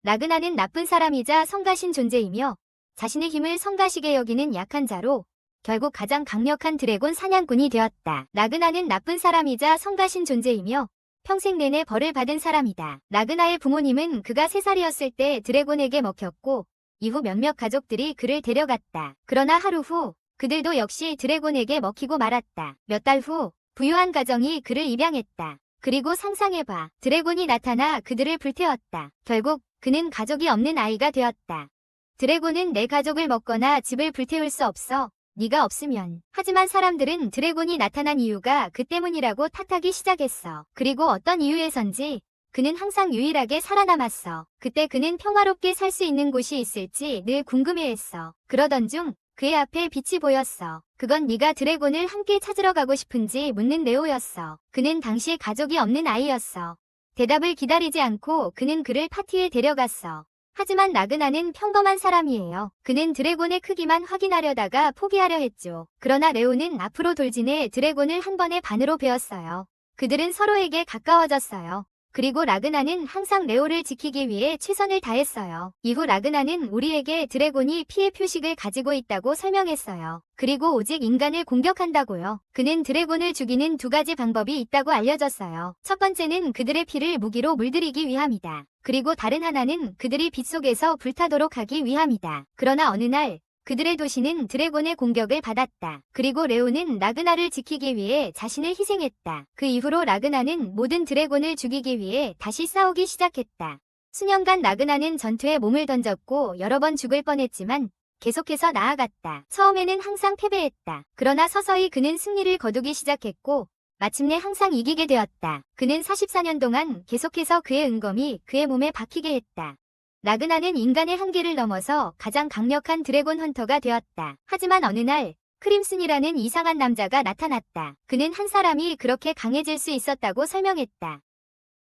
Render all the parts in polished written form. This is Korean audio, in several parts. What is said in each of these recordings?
라그나는 나쁜 사람이자 성가신 존재이며 자신의 힘을 성가시게 여기는 약한 자로 결국 가장 강력한 드래곤 사냥꾼이 되었다. 라그나는 나쁜 사람이자 성가신 존재이며 평생 내내 벌을 받은 사람이다. 라그나의 부모님은 그가 3살이었을 때 드래곤에게 먹혔고 이후 몇몇 가족들이 그를 데려갔다. 그러나 하루 후 그들도 역시 드래곤에게 먹히고 말았다. 몇 달 후 부유한 가정이 그를 입양했다. 그리고 상상해봐. 드래곤이 나타나 그들을 불태웠다. 결국 그는 가족이 없는 아이가 되었다. 드래곤은 내 가족을 먹거나 집을 불태울 수 없어. 네가 없으면. 하지만 사람들은 드래곤이 나타난 이유가 그 때문이라고 탓하기 시작했어. 그리고 어떤 이유에선지 그는 항상 유일하게 살아남았어. 그때 그는 평화롭게 살 수 있는 곳이 있을지 늘 궁금해했어. 그러던 중 그의 앞에 빛이 보였어. 그건 네가 드래곤을 함께 찾으러 가고 싶은지 묻는 레오였어. 그는 당시 가족이 없는 아이였어. 대답을 기다리지 않고 그는 그를 파티에 데려갔어. 하지만 라그나는 평범한 사람이에요. 그는 드래곤의 크기만 확인하려다가 포기하려 했죠. 그러나 레오는 앞으로 돌진해 드래곤을 한 번에 반으로 베었어요. 그들은 서로에게 가까워졌어요. 그리고 라그나는 항상 레오를 지키기 위해 최선을 다했어요. 이후 라그나는 우리에게 드래곤이 피해 표식을 가지고 있다고 설명했어요. 그리고 오직 인간을 공격한다고요. 그는 드래곤을 죽이는 2가지 방법이 있다고 알려줬어요. 첫 번째는 그들의 피를 무기로 물들이기 위함이다. 그리고 다른 하나는 그들이 빛 속에서 불타도록 하기 위함이다. 그러나 어느 날 그들의 도시는 드래곤의 공격을 받았다. 그리고 레오는 라그나를 지키기 위해 자신을 희생했다. 그 이후로 라그나는 모든 드래곤을 죽이기 위해 다시 싸우기 시작했다. 수년간 라그나는 전투에 몸을 던졌고 여러 번 죽을 뻔했지만 계속해서 나아갔다. 처음에는 항상 패배했다. 그러나 서서히 그는 승리를 거두기 시작했고 마침내 항상 이기게 되었다. 그는 44년 동안 계속해서 그의 은검이 그의 몸에 박히게 했다. 라그나는 인간의 한계를 넘어서 가장 강력한 드래곤 헌터가 되었다. 하지만 어느 날 크림슨이라는 이상한 남자가 나타났다. 그는 한 사람이 그렇게 강해질 수 있었다고 설명했다.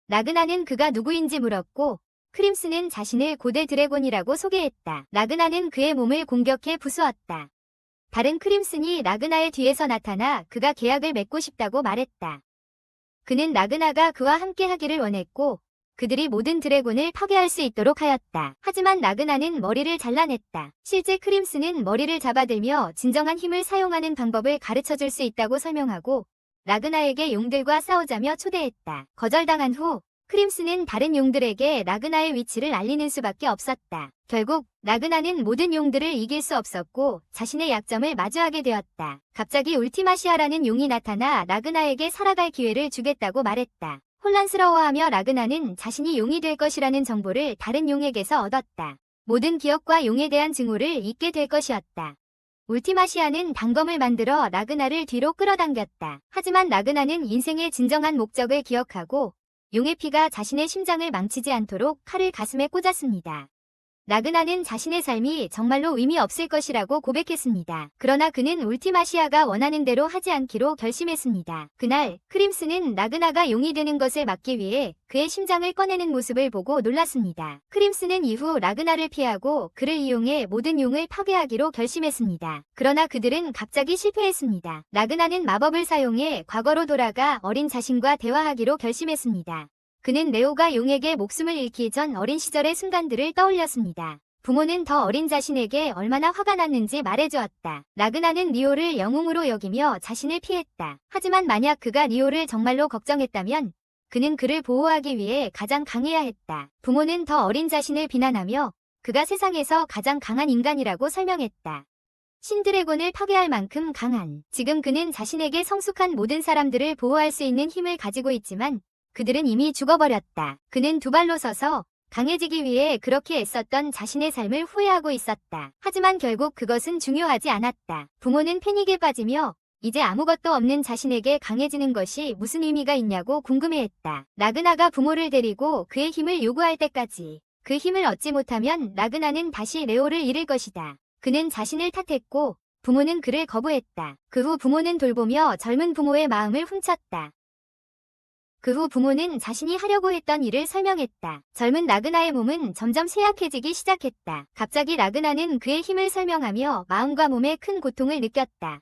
라그나는 그가 누구인지 물었고 크림슨은 자신을 고대 드래곤이라고 소개했다. 라그나는 그의 몸을 공격해 부수었다. 다른 크림슨이 라그나의 뒤에서 나타나 그가 계약을 맺고 싶다고 말했다. 그는 라그나가 그와 함께 하기를 원했고 그들이 모든 드래곤을 파괴할 수 있도록 하였다. 하지만 라그나는 머리를 잘라냈다. 실제 크림슨은 머리를 잡아들며 진정한 힘을 사용하는 방법을 가르쳐줄 수 있다고 설명하고 라그나에게 용들과 싸우자며 초대했다. 거절당한 후 크림슨은 다른 용들에게 라그나의 위치를 알리는 수밖에 없었다. 결국 라그나는 모든 용들을 이길 수 없었고 자신의 약점을 마주하게 되었다. 갑자기 울티마시아라는 용이 나타나 라그나에게 살아갈 기회를 주겠다고 말했다. 혼란스러워하며 라그나는 자신이 용이 될 것이라는 정보를 다른 용에게서 얻었다. 모든 기억과 용에 대한 증오를 잊게 될 것이었다. 울티마시아는 단검을 만들어 라그나를 뒤로 끌어당겼다. 하지만 라그나는 인생의 진정한 목적을 기억하고 용의 피가 자신의 심장을 망치지 않도록 칼을 가슴에 꽂았습니다. 라그나는 자신의 삶이 정말로 의미 없을 것이라고 고백했습니다. 그러나 그는 울티마시아가 원하는 대로 하지 않기로 결심했습니다. 그날 크림슨은 라그나가 용이 되는 것을 막기 위해 그의 심장을 꺼내는 모습을 보고 놀랐습니다. 크림슨은 이후 라그나를 피하고 그를 이용해 모든 용을 파괴하기로 결심했습니다. 그러나 그들은 갑자기 실패했습니다. 라그나는 마법을 사용해 과거로 돌아가 어린 자신과 대화하기로 결심했습니다. 그는 레오가 용에게 목숨을 잃기 전 어린 시절의 순간들을 떠올렸습니다. 부모는 더 어린 자신에게 얼마나 화가 났는지 말해주었다. 라그나는 리오를 영웅으로 여기며 자신을 피했다. 하지만 만약 그가 리오를 정말로 걱정했다면 그는 그를 보호하기 위해 가장 강해야 했다. 부모는 더 어린 자신을 비난하며 그가 세상에서 가장 강한 인간이라고 설명했다. 신드래곤을 파괴할 만큼 강한. 지금 그는 자신에게 성숙한 모든 사람들을 보호할 수 있는 힘을 가지고 있지만 그들은 이미 죽어버렸다. 그는 2발로 서서 강해지기 위해 그렇게 애썼던 자신의 삶을 후회하고 있었다. 하지만 결국 그것은 중요하지 않았다. 부모는 패닉에 빠지며 이제 아무것도 없는 자신에게 강해지는 것이 무슨 의미가 있냐고 궁금해했다. 라그나가 부모를 데리고 그의 힘을 요구할 때까지 그 힘을 얻지 못하면 라그나는 다시 레오를 잃을 것이다. 그는 자신을 탓했고 부모는 그를 거부했다. 그 후 부모는 돌보며 젊은 부모의 마음을 훔쳤다. 그 후 부모는 자신이 하려고 했던 일을 설명했다. 젊은 라그나의 몸은 점점 쇠약해지기 시작했다. 갑자기 라그나는 그의 힘을 설명하며 마음과 몸에 큰 고통을 느꼈다.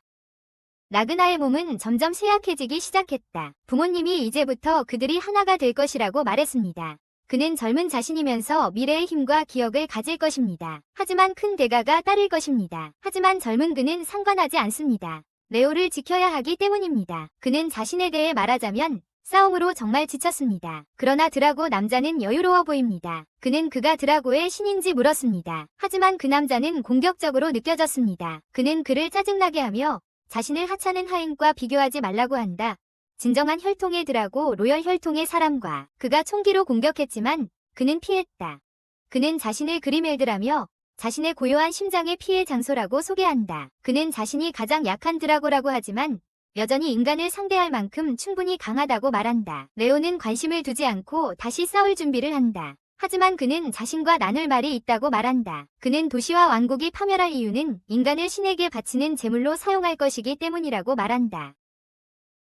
라그나의 몸은 점점 쇠약해지기 시작했다. 부모님이 이제부터 그들이 하나가 될 것이라고 말했습니다. 그는 젊은 자신이면서 미래의 힘과 기억을 가질 것입니다. 하지만 큰 대가가 따를 것입니다. 하지만 젊은 그는 상관하지 않습니다. 레오를 지켜야 하기 때문입니다. 그는 자신에 대해 말하자면 싸움으로 정말 지쳤습니다. 그러나 드라고 남자는 여유로워 보입니다. 그는 그가 드라고의 신인지 물었습니다. 하지만 그 남자는 공격적으로 느껴졌습니다. 그는 그를 짜증나게 하며 자신을 하찮은 하인과 비교하지 말라고 한다. 진정한 혈통의 드라고 로열 혈통의 사람과 그가 총기로 공격했지만 그는 피했다. 그는 자신을 그리멜드라며 자신의 고요한 심장의 피해 장소라고 소개한다. 그는 자신이 가장 약한 드라고라고 하지만 여전히 인간을 상대할 만큼 충분히 강하다고 말한다. 레오는 관심을 두지 않고 다시 싸울 준비를 한다. 하지만 그는 자신과 나눌 말이 있다고 말한다. 그는 도시와 왕국이 파멸할 이유는 인간을 신에게 바치는 제물로 사용할 것이기 때문이라고 말한다.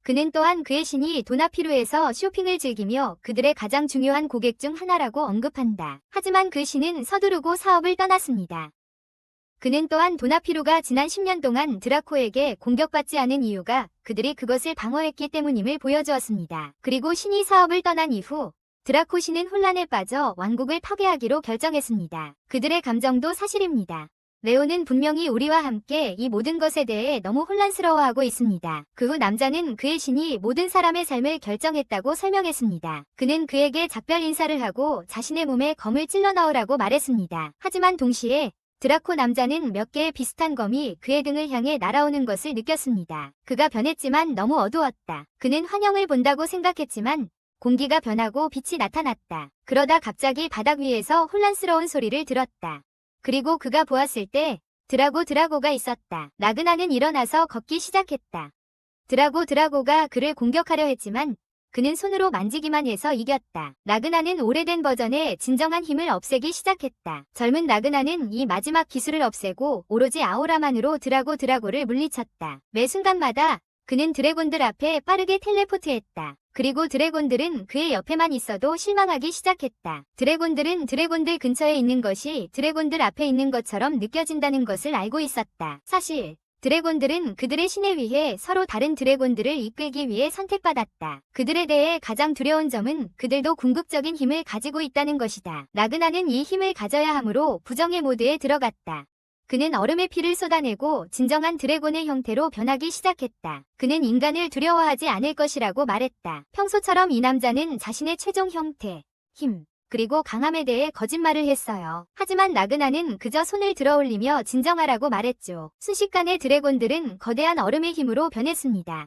그는 또한 그의 신이 도나피루에서 쇼핑을 즐기며 그들의 가장 중요한 고객 중 하나라고 언급한다. 하지만 그 신은 서두르고 사업을 떠났습니다. 그는 또한 도나피루가 지난 10년 동안 드라코에게 공격받지 않은 이유가 그들이 그것을 방어했기 때문임을 보여주었습니다. 그리고 신이 사업을 떠난 이후 드라코 신은 혼란에 빠져 왕국을 파괴하기로 결정했습니다. 그들의 감정도 사실입니다. 레오는 분명히 우리와 함께 이 모든 것에 대해 너무 혼란스러워하고 있습니다. 그 후 남자는 그의 신이 모든 사람의 삶을 결정했다고 설명했습니다. 그는 그에게 작별 인사를 하고 자신의 몸에 검을 찔러 넣으라고 말했습니다. 하지만 동시에 드라코 남자는 몇 개의 비슷한 검이 그의 등을 향해 날아오는 것을 느꼈습니다. 그가 변했지만 너무 어두웠다. 그는 환영을 본다고 생각했지만 공기가 변하고 빛이 나타났다. 그러다 갑자기 바닥 위에서 혼란스러운 소리를 들었다. 그리고 그가 보았을 때 드라고가 있었다. 라그나는 일어나서 걷기 시작했다. 드라고가 그를 공격하려 했지만 그는 손으로 만지기만 해서 이겼다. 라그나는 오래된 버전의 진정한 힘을 없애기 시작했다. 젊은 라그나는 이 마지막 기술을 없애고 오로지 아우라만으로 드라고를 물리쳤다. 매 순간마다 그는 드래곤들 앞에 빠르게 텔레포트했다. 그리고 드래곤들은 그의 옆에만 있어도 실망하기 시작했다. 드래곤들은 드래곤들 근처에 있는 것이 드래곤들 앞에 있는 것처럼 느껴진다는 것을 알고 있었다. 사실 드래곤들은 그들의 신에 의해 서로 다른 드래곤들을 이끌기 위해 선택받았다. 그들에 대해 가장 두려운 점은 그들도 궁극적인 힘을 가지고 있다는 것이다. 라그나는 이 힘을 가져야 하므로 부정의 모드에 들어갔다. 그는 얼음의 피를 쏟아내고 진정한 드래곤의 형태로 변하기 시작했다. 그는 인간을 두려워하지 않을 것이라고 말했다. 평소처럼 이 남자는 자신의 최종 형태, 힘, 그리고 강함에 대해 거짓말을 했어요. 하지만 라그나는 그저 손을 들어올리며 진정하라고 말했죠. 순식간에 드래곤들은 거대한 얼음의 힘으로 변했습니다.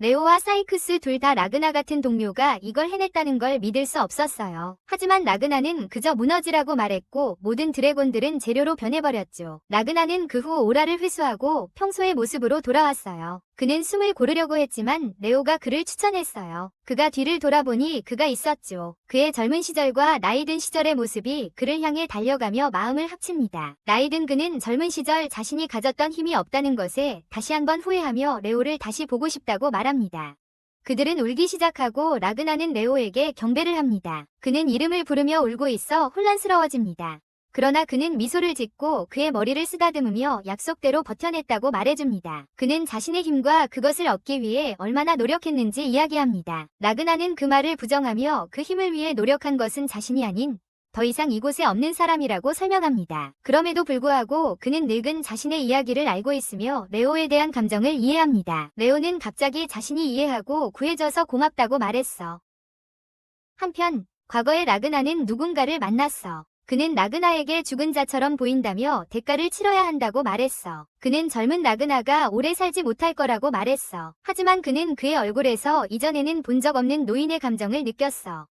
레오와 사이크스 둘 다 라그나 같은 동료가 이걸 해냈다는 걸 믿을 수 없었어요. 하지만 라그나는 그저 무너지라고 말했고 모든 드래곤들은 재료로 변해버렸죠. 라그나는 그 후 오라를 회수하고 평소의 모습으로 돌아왔어요. 그는 숨을 고르려고 했지만 레오가 그를 추천했어요. 그가 뒤를 돌아보니 그가 있었죠. 그의 젊은 시절과 나이든 시절의 모습이 그를 향해 달려가며 마음을 합칩니다. 나이든 그는 젊은 시절 자신이 가졌던 힘이 없다는 것에 다시 한번 후회하며 레오를 다시 보고 싶다고 말합니다. 그들은 울기 시작하고 라그나는 레오에게 경배를 합니다. 그는 이름을 부르며 울고 있어 혼란스러워집니다. 그러나 그는 미소를 짓고 그의 머리를 쓰다듬으며 약속대로 버텨냈다고 말해줍니다. 그는 자신의 힘과 그것을 얻기 위해 얼마나 노력했는지 이야기합니다. 라그나는 그 말을 부정하며 그 힘을 위해 노력한 것은 자신이 아닌 더 이상 이곳에 없는 사람이라고 설명합니다. 그럼에도 불구하고 그는 늙은 자신의 이야기를 알고 있으며 레오에 대한 감정을 이해합니다. 레오는 갑자기 자신이 이해하고 구해줘서 고맙다고 말했어. 한편 과거의 라그나는 누군가를 만났어. 그는 라그나에게 죽은 자처럼 보인다며 대가를 치러야 한다고 말했어. 그는 젊은 라그나가 오래 살지 못할 거라고 말했어. 하지만 그는 그의 얼굴에서 이전에는 본 적 없는 노인의 감정을 느꼈어.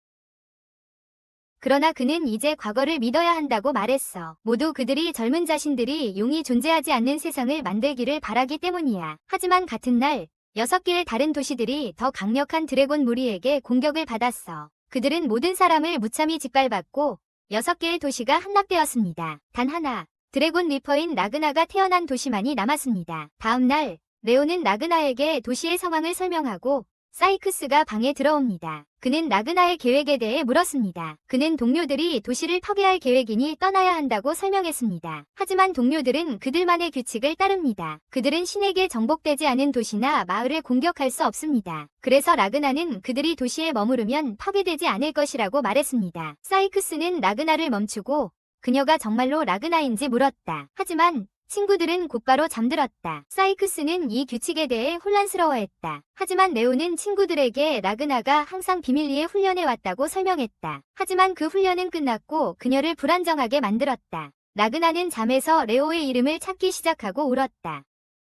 그러나 그는 이제 과거를 믿어야 한다고 말했어. 모두 그들이 젊은 자신들이 용이 존재하지 않는 세상을 만들기를 바라기 때문이야. 하지만 같은 날 6개의 다른 도시들이 더 강력한 드래곤 무리에게 공격을 받았어. 그들은 모든 사람을 무참히 짓밟았고 6개의 도시가 함락되었습니다. 단 하나, 드래곤 리퍼인 라그나가 태어난 도시만이 남았습니다. 다음 날, 레오는 라그나에게 도시의 상황을 설명하고 사이크스가 방에 들어옵니다. 그는 라그나의 계획에 대해 물었습니다. 그는 동료들이 도시를 파괴할 계획이니 떠나야 한다고 설명했습니다. 하지만 동료들은 그들만의 규칙을 따릅니다. 그들은 신에게 정복되지 않은 도시나 마을을 공격할 수 없습니다. 그래서 라그나는 그들이 도시에 머무르면 파괴되지 않을 것이라고 말했습니다. 사이크스는 라그나를 멈추고 그녀가 정말로 라그나인지 물었다. 하지만 친구들은 곧바로 잠들었다. 사이크스는 이 규칙에 대해 혼란스러워했다. 하지만 레오는 친구들에게 라그나가 항상 비밀리에 훈련해왔다고 설명했다. 하지만 그 훈련은 끝났고 그녀를 불안정하게 만들었다. 라그나는 잠에서 레오의 이름을 찾기 시작하고 울었다.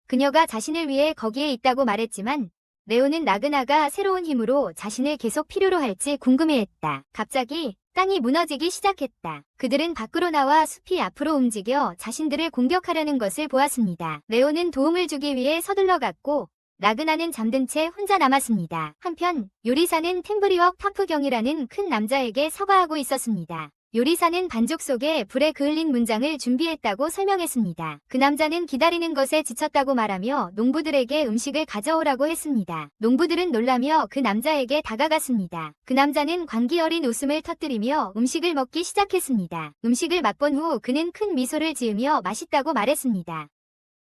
그녀가 자신을 위해 거기에 있다고 말했지만 레오는 라그나가 새로운 힘으로 자신을 계속 필요로 할지 궁금해했다. 갑자기 땅이 무너지기 시작했다. 그들은 밖으로 나와 숲이 앞으로 움직여 자신들을 공격하려는 것을 보았습니다. 레오는 도움을 주기 위해 서둘러 갔고 라그나는 잠든 채 혼자 남았습니다. 한편 요리사는 템브리웍 파프경이라는 큰 남자에게 사과하고 있었습니다. 요리사는 반죽 속에 불에 그을린 문장을 준비했다고 설명했습니다. 그 남자는 기다리는 것에 지쳤다고 말하며 농부들에게 음식을 가져오라고 했습니다. 농부들은 놀라며 그 남자에게 다가갔습니다. 그 남자는 광기 어린 웃음을 터뜨리며 음식을 먹기 시작했습니다. 음식을 맛본 후 그는 큰 미소를 지으며 맛있다고 말했습니다.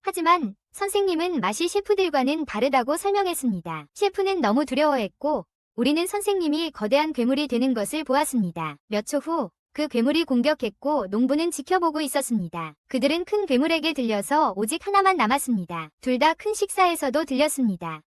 하지만 선생님은 맛이 셰프들과는 다르다고 설명했습니다. 셰프는 너무 두려워했고 우리는 선생님이 거대한 괴물이 되는 것을 보았습니다. 몇 초 후 그 괴물이 공격했고 농부는 지켜보고 있었습니다. 그들은 큰 괴물에게 들려서 오직 하나만 남았습니다. 둘 다 큰 식사에서도 들렸습니다.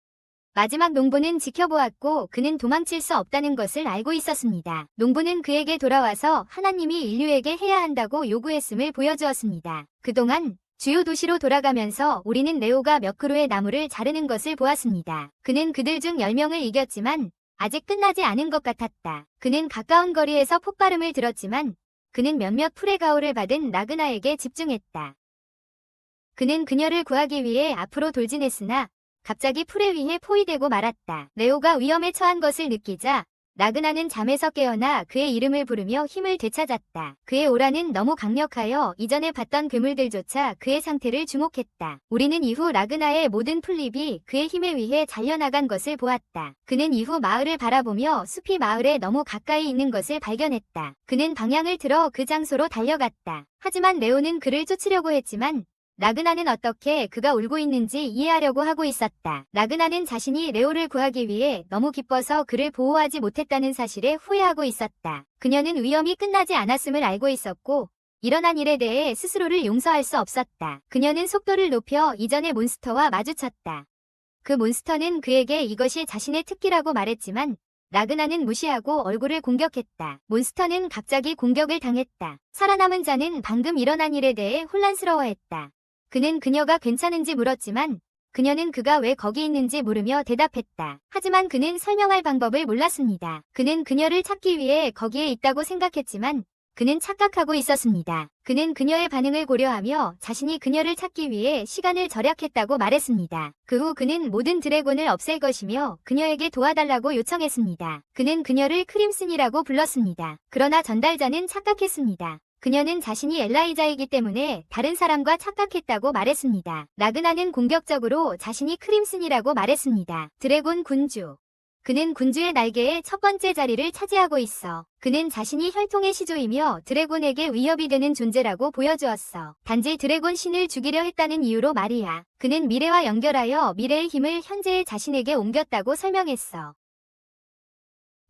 마지막 농부는 지켜보았고 그는 도망칠 수 없다는 것을 알고 있었습니다. 농부는 그에게 돌아와서 하나님이 인류에게 해야 한다고 요구했음을 보여주었습니다. 그동안 주요 도시로 돌아가면서 우리는 레오가 몇 그루의 나무를 자르는 것을 보았습니다. 그는 그들 중 10명을 이겼지만 아직 끝나지 않은 것 같았다. 그는 가까운 거리에서 폭발음을 들었지만 그는 몇몇 풀의 가호를 받은 라그나에게 집중했다. 그는 그녀를 구하기 위해 앞으로 돌진했으나 갑자기 풀에 의해 포위되고 말았다. 레오가 위험에 처한 것을 느끼자 라그나는 잠에서 깨어나 그의 이름을 부르며 힘을 되찾았다. 그의 오라는 너무 강력하여 이전에 봤던 괴물들조차 그의 상태를 주목했다. 우리는 이후 라그나의 모든 풀잎이 그의 힘에 의해 잘려나간 것을 보았다. 그는 이후 마을을 바라보며 숲이 마을에 너무 가까이 있는 것을 발견했다. 그는 방향을 틀어 그 장소로 달려갔다. 하지만 레오는 그를 쫓으려고 했지만 라그나는 어떻게 그가 울고 있는지 이해하려고 하고 있었다. 라그나는 자신이 레오를 구하기 위해 너무 기뻐서 그를 보호하지 못했다는 사실에 후회하고 있었다. 그녀는 위험이 끝나지 않았음을 알고 있었고 일어난 일에 대해 스스로를 용서할 수 없었다. 그녀는 속도를 높여 이전의 몬스터와 마주쳤다. 그 몬스터는 그에게 이것이 자신의 특기라고 말했지만 라그나는 무시하고 얼굴을 공격했다. 몬스터는 갑자기 공격을 당했다. 살아남은 자는 방금 일어난 일에 대해 혼란스러워했다. 그는 그녀가 괜찮은지 물었지만 그녀는 그가 왜 거기 있는지 물으며 대답했다. 하지만 그는 설명할 방법을 몰랐습니다. 그는 그녀를 찾기 위해 거기에 있다고 생각했지만 그는 착각하고 있었습니다. 그는 그녀의 반응을 고려하며 자신이 그녀를 찾기 위해 시간을 절약했다고 말했습니다. 그 후 그는 모든 드래곤을 없앨 것이며 그녀에게 도와달라고 요청했습니다. 그는 그녀를 크림슨이라고 불렀습니다. 그러나 전달자는 착각했습니다. 그녀는 자신이 엘라이자이기 때문에 다른 사람과 착각했다고 말했습니다. 라그나는 공격적으로 자신이 크림슨이라고 말했습니다. 드래곤 군주. 그는 군주의 날개의 첫 번째 자리를 차지하고 있어. 그는 자신이 혈통의 시조이며 드래곤에게 위협이 되는 존재라고 보여주었어. 단지 드래곤 신을 죽이려 했다는 이유로 말이야. 그는 미래와 연결하여 미래의 힘을 현재의 자신에게 옮겼다고 설명했어.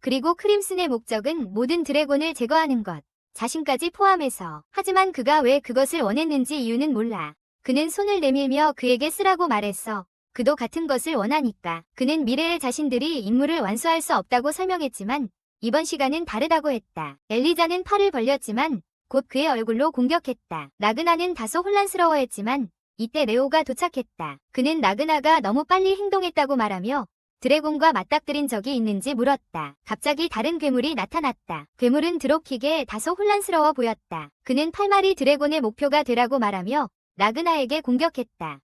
그리고 크림슨의 목적은 모든 드래곤을 제거하는 것. 자신까지 포함해서. 하지만 그가 왜 그것을 원했는지 이유는 몰라. 그는 손을 내밀며 그에게 쓰라고 말했어. 그도 같은 것을 원하니까. 그는 미래의 자신들이 임무를 완수할 수 없다고 설명했지만 이번 시간은 다르다고 했다. 엘리자는 팔을 벌렸지만 곧 그의 얼굴로 공격했다. 라그나는 다소 혼란스러워했지만 이때 레오가 도착했다. 그는 라그나가 너무 빨리 행동했다고 말하며 드래곤과 맞닥뜨린 적이 있는지 물었다. 갑자기 다른 괴물이 나타났다. 괴물은 드롭킥에 다소 혼란스러워 보였다. 그는 8마리 드래곤의 목표가 되라고 말하며 라그나에게 공격했다.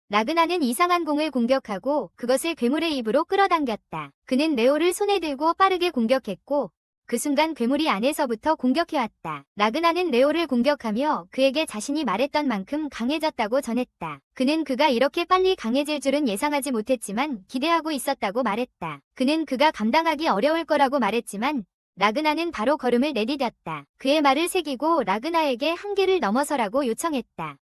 라그나는 이상한 공을 공격하고 그것을 괴물의 입으로 끌어당겼다. 그는 레오를 손에 들고 빠르게 공격했고 그 순간 괴물이 안에서부터 공격해왔다. 라그나는 레오를 공격하며 그에게 자신이 말했던 만큼 강해졌다고 전했다. 그는 그가 이렇게 빨리 강해질 줄은 예상하지 못했지만 기대하고 있었다고 말했다. 그는 그가 감당하기 어려울 거라고 말했지만 라그나는 바로 걸음을 내디뎠다. 그의 말을 새기고 라그나에게 한계를 넘어서라고 요청했다.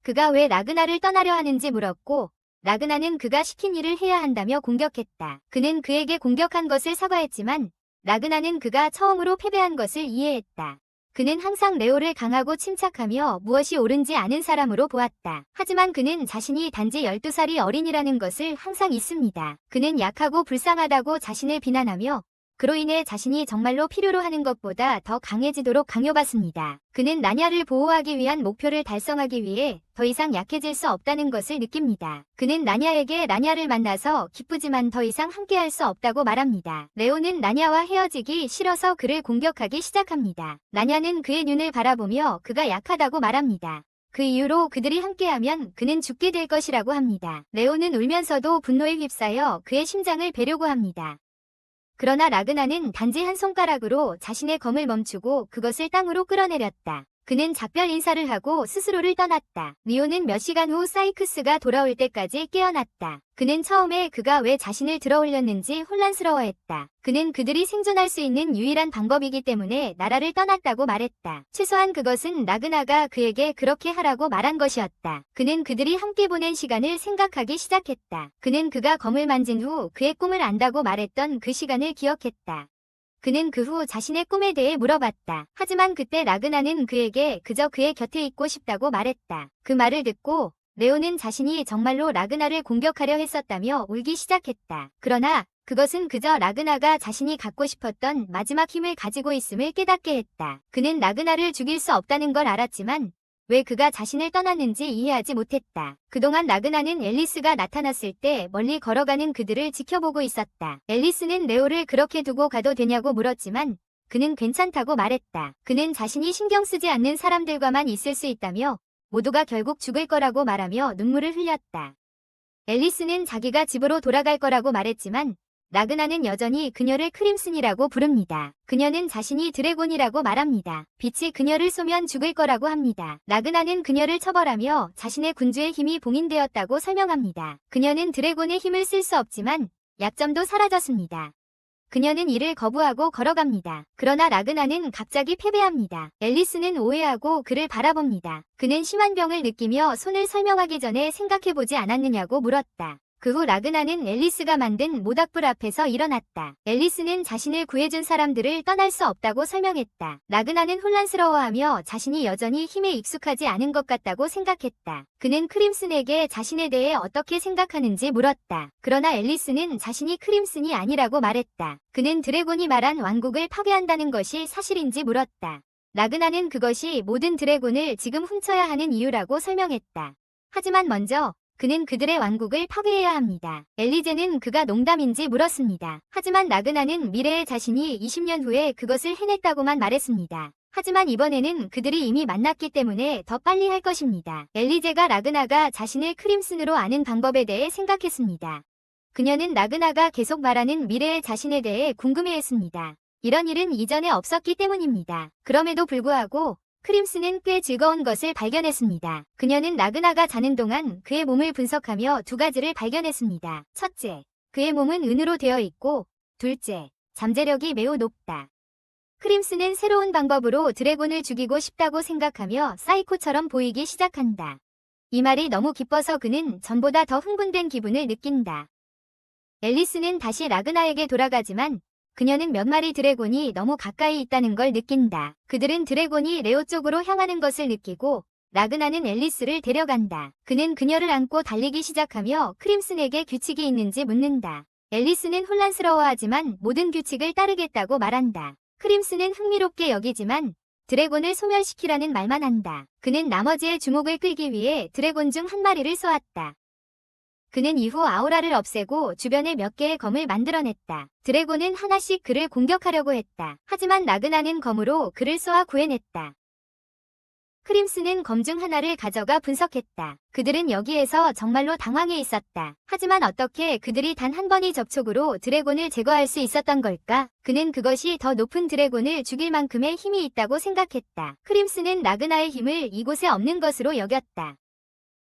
그가 왜 라그나를 떠나려 하는지 물었고 라그나는 그가 시킨 일을 해야 한다며 공격했다. 그는 그에게 공격한 것을 사과했지만 라그나는 그가 처음으로 패배한 것을 이해했다. 그는 항상 레오를 강하고 침착하며 무엇이 옳은지 아는 사람으로 보았다. 하지만 그는 자신이 단지 12살이 어린이라는 것을 항상 잊습니다. 그는 약하고 불쌍하다고 자신을 비난하며 그로 인해 자신이 정말로 필요로 하는 것보다 더 강해지도록 강요받습니다. 그는 나냐를 보호하기 위한 목표를 달성하기 위해 더 이상 약해질 수 없다는 것을 느낍니다. 그는 나냐에게 나냐를 만나서 기쁘지만 더 이상 함께할 수 없다고 말합니다. 레오는 나냐와 헤어지기 싫어서 그를 공격하기 시작합니다. 나냐는 그의 눈을 바라보며 그가 약하다고 말합니다. 그 이후로 그들이 함께하면 그는 죽게 될 것이라고 합니다. 레오는 울면서도 분노에 휩싸여 그의 심장을 베려고 합니다. 그러나 라그나는 단지 한 손가락으로 자신의 검을 멈추고 그것을 땅으로 끌어내렸다. 그는 작별 인사를 하고 스스로를 떠났다. 리오는 몇 시간 후 사이크스가 돌아올 때까지 깨어났다. 그는 처음에 그가 왜 자신을 들어올렸는지 혼란스러워했다. 그는 그들이 생존할 수 있는 유일한 방법이기 때문에 나라를 떠났다고 말했다. 최소한 그것은 라그나가 그에게 그렇게 하라고 말한 것이었다. 그는 그들이 함께 보낸 시간을 생각하기 시작했다. 그는 그가 검을 만진 후 그의 꿈을 안다고 말했던 그 시간을 기억했다. 그는 그 후 자신의 꿈에 대해 물어봤다. 하지만 그때 라그나는 그에게 그저 그의 곁에 있고 싶다고 말했다. 그 말을 듣고 레오는 자신이 정말로 라그나를 공격하려 했었다며 울기 시작했다. 그러나 그것은 그저 라그나가 자신이 갖고 싶었던 마지막 힘을 가지고 있음을 깨닫게 했다. 그는 라그나를 죽일 수 없다는 걸 알았지만 왜 그가 자신을 떠났는지 이해하지 못했다. 그동안 라그나는 앨리스가 나타났을 때 멀리 걸어가는 그들을 지켜보고 있었다. 앨리스는 레오를 그렇게 두고 가도 되냐고 물었지만 그는 괜찮다고 말했다. 그는 자신이 신경 쓰지 않는 사람들과만 있을 수 있다며 모두가 결국 죽을 거라고 말하며 눈물을 흘렸다. 앨리스는 자기가 집으로 돌아갈 거라고 말했지만 라그나는 여전히 그녀를 크림슨이라고 부릅니다. 그녀는 자신이 드래곤이라고 말합니다. 빛이 그녀를 쏘면 죽을 거라고 합니다. 라그나는 그녀를 처벌하며 자신의 군주의 힘이 봉인되었다고 설명합니다. 그녀는 드래곤의 힘을 쓸 수 없지만 약점도 사라졌습니다. 그녀는 이를 거부하고 걸어갑니다. 그러나 라그나는 갑자기 패배합니다. 앨리스는 오해하고 그를 바라봅니다. 그는 심한 병을 느끼며 손을 설명하기 전에 생각해보지 않았느냐고 물었다. 그 후 라그나는 앨리스가 만든 모닥불 앞에서 일어났다. 앨리스는 자신을 구해준 사람들을 떠날 수 없다고 설명했다. 라그나는 혼란스러워하며 자신이 여전히 힘에 익숙하지 않은 것 같다고 생각했다. 그는 크림슨에게 자신에 대해 어떻게 생각하는지 물었다. 그러나 앨리스는 자신이 크림슨이 아니라고 말했다. 그는 드래곤이 말한 왕국을 파괴한다는 것이 사실인지 물었다. 라그나는 그것이 모든 드래곤을 지금 훔쳐야 하는 이유라고 설명했다. 하지만 먼저 그는 그들의 왕국을 파괴해야 합니다. 엘리제는 그가 농담인지 물었습니다. 하지만 라그나는 미래의 자신이 20년 후에 그것을 해냈다고만 말했습니다. 하지만 이번에는 그들이 이미 만났기 때문에 더 빨리 할 것입니다. 엘리제가 라그나가 자신을 크림슨으로 아는 방법에 대해 생각했습니다. 그녀는 라그나가 계속 말하는 미래의 자신에 대해 궁금해했습니다. 이런 일은 이전에 없었기 때문입니다. 그럼에도 불구하고 크림슨은 꽤 즐거운 것을 발견했습니다. 그녀는 라그나가 자는 동안 그의 몸을 분석하며 두 가지를 발견했습니다. 첫째, 그의 몸은 은으로 되어 있고 둘째, 잠재력이 매우 높다. 크림슨은 새로운 방법으로 드래곤을 죽이고 싶다고 생각하며 사이코처럼 보이기 시작한다. 이 말이 너무 기뻐서 그는 전보다 더 흥분된 기분을 느낀다. 앨리스는 다시 라그나에게 돌아가지만 그녀는 몇 마리 드래곤이 너무 가까이 있다는 걸 느낀다. 그들은 드래곤이 레오 쪽으로 향하는 것을 느끼고 라그나는 앨리스를 데려간다. 그는 그녀를 안고 달리기 시작하며 크림슨에게 규칙이 있는지 묻는다. 앨리스는 혼란스러워하지만 모든 규칙을 따르겠다고 말한다. 크림슨은 흥미롭게 여기지만 드래곤을 소멸시키라는 말만 한다. 그는 나머지의 주목을 끌기 위해 드래곤 중 한 마리를 쏘았다. 그는 이후 아우라를 없애고 주변에 몇 개의 검을 만들어냈다. 드래곤은 하나씩 그를 공격하려고 했다. 하지만 라그나는 검으로 그를 쏘아 구해냈다. 크림슨은 검 중 하나를 가져가 분석했다. 그들은 여기에서 정말로 당황해 있었다. 하지만 어떻게 그들이 단 한 번의 접촉으로 드래곤을 제거할 수 있었던 걸까? 그는 그것이 더 높은 드래곤을 죽일 만큼의 힘이 있다고 생각했다. 크림슨은 라그나의 힘을 이곳에 없는 것으로 여겼다.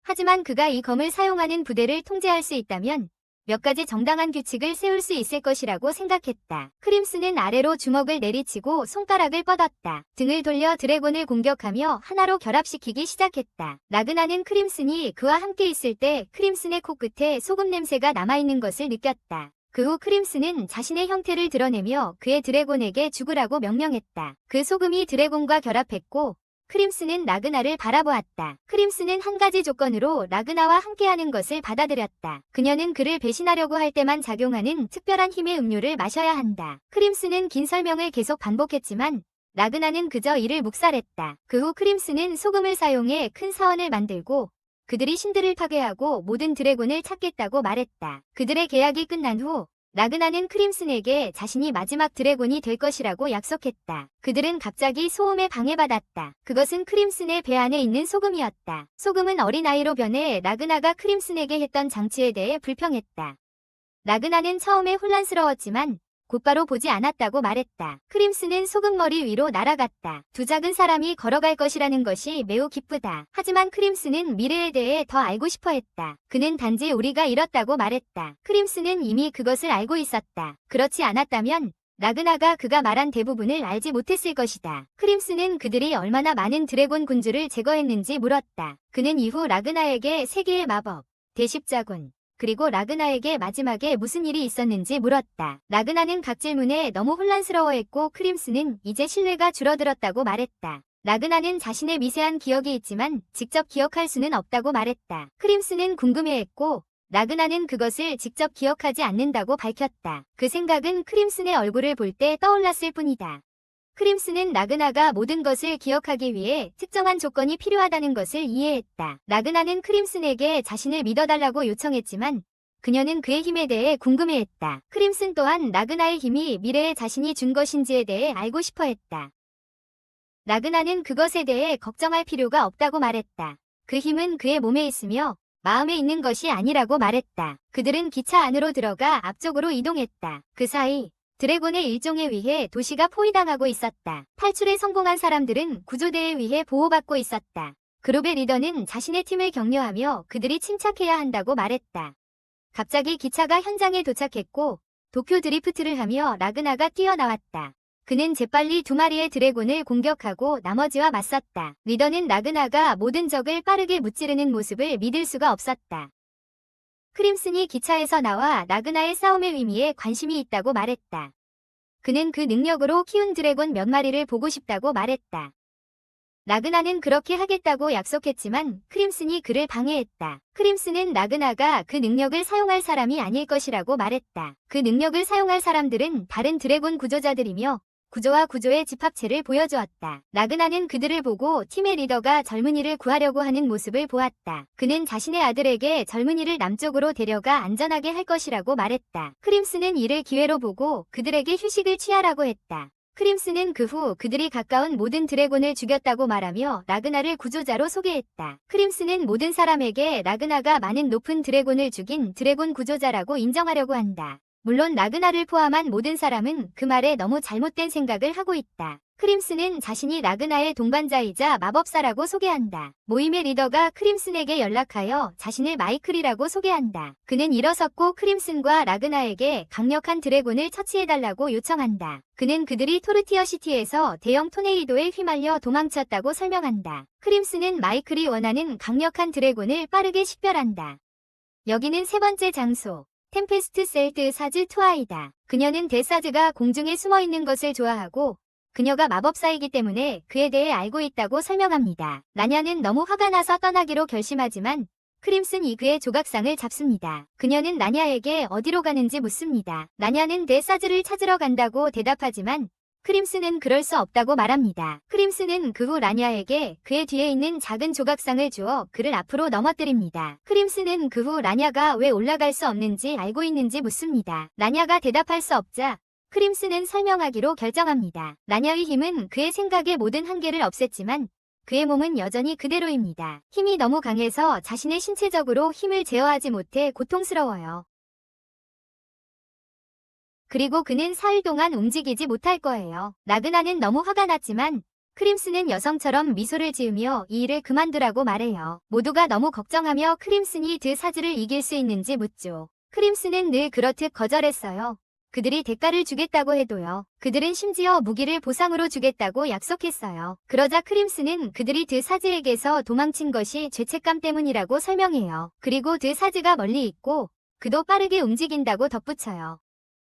하지만 그가 이 검을 사용하는 부대를 통제할 수 있다면 몇 가지 정당한 규칙을 세울 수 있을 것이라고 생각했다. 크림슨은 아래로 주먹을 내리치고 손가락을 뻗었다. 등을 돌려 드래곤을 공격하며 하나로 결합시키기 시작했다. 라그나는 크림슨이 그와 함께 있을 때 크림슨의 코끝에 소금 냄새가 남아있는 것을 느꼈다. 그 후 크림슨은 자신의 형태를 드러내며 그의 드래곤에게 죽으라고 명령했다. 그 소금이 드래곤과 결합했고 크림슨은 라그나를 바라보았다. 크림슨은 한 가지 조건으로 라그나와 함께하는 것을 받아들였다. 그녀는 그를 배신하려고 할 때만 작용하는 특별한 힘의 음료를 마셔야 한다. 크림슨은 긴 설명을 계속 반복했지만 라그나는 그저 이를 묵살했다. 그 후 크림슨은 소금을 사용해 큰 사원을 만들고 그들이 신들을 파괴하고 모든 드래곤을 찾겠다고 말했다. 그들의 계약이 끝난 후 라그나는 크림슨에게 자신이 마지막 드래곤이 될 것이라고 약속했다. 그들은 갑자기 소음에 방해받았다. 그것은 크림슨의 배 안에 있는 소금이었다. 소금은 어린아이로 변해 라그나가 크림슨에게 했던 장치에 대해 불평했다. 라그나는 처음에 혼란스러웠지만 곧바로 보지 않았다고 말했다. 크림슨은 소금머리 위로 날아갔다. 두 작은 사람이 걸어갈 것이라는 것이 매우 기쁘다. 하지만 크림슨은 미래에 대해 더 알고 싶어 했다. 그는 단지 우리가 잃었다고 말했다. 크림슨은 이미 그것을 알고 있었다. 그렇지 않았다면 라그나가 그가 말한 대부분을 알지 못했을 것이다. 크림슨은 그들이 얼마나 많은 드래곤 군주를 제거했는지 물었다. 그는 이후 라그나에게 세계의 마법, 대십자군, 그리고 라그나에게 마지막에 무슨 일이 있었는지 물었다. 라그나는 각 질문에 너무 혼란스러워했고 크림슨은 이제 신뢰가 줄어들었다고 말했다. 라그나는 자신의 미세한 기억이 있지만 직접 기억할 수는 없다고 말했다. 크림슨은 궁금해했고 라그나는 그것을 직접 기억하지 않는다고 밝혔다. 그 생각은 크림슨의 얼굴을 볼 때 떠올랐을 뿐이다. 크림슨은 라그나가 모든 것을 기억하기 위해 특정한 조건이 필요하다는 것을 이해했다. 라그나는 크림슨에게 자신을 믿어달라고 요청했지만 그녀는 그의 힘에 대해 궁금해했다. 크림슨 또한 라그나의 힘이 미래에 자신이 준 것인지에 대해 알고 싶어했다. 라그나는 그것에 대해 걱정할 필요가 없다고 말했다. 그 힘은 그의 몸에 있으며 마음에 있는 것이 아니라고 말했다. 그들은 기차 안으로 들어가 앞쪽으로 이동했다. 그 사이 드래곤의 일종에 의해 도시가 포위당하고 있었다. 탈출에 성공한 사람들은 구조대에 의해 보호받고 있었다. 그룹의 리더는 자신의 팀을 격려하며 그들이 침착해야 한다고 말했다. 갑자기 기차가 현장에 도착했고 도쿄 드리프트를 하며 라그나가 뛰어나왔다. 그는 재빨리 두 마리의 드래곤을 공격하고 나머지와 맞섰다. 리더는 라그나가 모든 적을 빠르게 무찌르는 모습을 믿을 수가 없었다. 크림슨이 기차에서 나와 라그나의 싸움의 의미에 관심이 있다고 말했다. 그는 그 능력으로 키운 드래곤 몇 마리를 보고 싶다고 말했다. 라그나는 그렇게 하겠다고 약속했지만 크림슨이 그를 방해했다. 크림슨은 라그나가 그 능력을 사용할 사람이 아닐 것이라고 말했다. 그 능력을 사용할 사람들은 다른 드래곤 구조자들이며 구조와 구조의 집합체를 보여주었다. 라그나는 그들을 보고 팀의 리더가 젊은이를 구하려고 하는 모습을 보았다. 그는 자신의 아들에게 젊은이를 남쪽으로 데려가 안전하게 할 것이라고 말했다. 크림슨은 이를 기회로 보고 그들에게 휴식을 취하라고 했다. 크림슨은 그 후 그들이 가까운 모든 드래곤을 죽였다고 말하며 라그나를 구조자로 소개했다. 크림슨은 모든 사람에게 라그나가 많은 높은 드래곤을 죽인 드래곤 구조자라고 인정하려고 한다. 물론 라그나를 포함한 모든 사람은 그 말에 너무 잘못된 생각을 하고 있다. 크림슨은 자신이 라그나의 동반자이자 마법사라고 소개한다. 모임의 리더가 크림슨에게 연락하여 자신을 마이클이라고 소개한다. 그는 일어섰고 크림슨과 라그나에게 강력한 드래곤을 처치해달라고 요청한다. 그는 그들이 토르티어 시티에서 대형 토네이도에 휘말려 도망쳤다고 설명한다. 크림슨은 마이클이 원하는 강력한 드래곤을 빠르게 식별한다. 여기는 세 번째 장소. 템페스트 셀트 사즈 투아이다. 그녀는 데사즈가 공중에 숨어있는 것을 좋아하고 그녀가 마법사이기 때문에 그에 대해 알고 있다고 설명합니다. 라냐는 너무 화가 나서 떠나기로 결심하지만 크림슨이 그의 조각상을 잡습니다. 그녀는 라냐에게 어디로 가는지 묻습니다. 라냐는 데사즈를 찾으러 간다고 대답하지만 크림슨은 그럴 수 없다고 말합니다. 크림슨은 그 후 라냐에게 그의 뒤에 있는 작은 조각상을 주어 그를 앞으로 넘어뜨립니다. 크림슨은 그 후 라냐가 왜 올라갈 수 없는지 알고 있는지 묻습니다. 라냐가 대답할 수 없자 크림슨은 설명하기로 결정합니다. 라냐의 힘은 그의 생각의 모든 한계를 없앴지만 그의 몸은 여전히 그대로입니다. 힘이 너무 강해서 자신의 신체적으로 힘을 제어하지 못해 고통스러워요. 그리고 그는 사흘 동안 움직이지 못할 거예요. 라그나는 너무 화가 났지만 크림슨은 여성처럼 미소를 지으며 이 일을 그만두라고 말해요. 모두가 너무 걱정하며 크림슨이 드사즈를 이길 수 있는지 묻죠. 크림슨은 늘 그렇듯 거절했어요. 그들이 대가를 주겠다고 해도요. 그들은 심지어 무기를 보상으로 주겠다고 약속했어요. 그러자 크림슨은 그들이 드사즈에게서 도망친 것이 죄책감 때문이라고 설명해요. 그리고 드사즈가 멀리 있고 그도 빠르게 움직인다고 덧붙여요.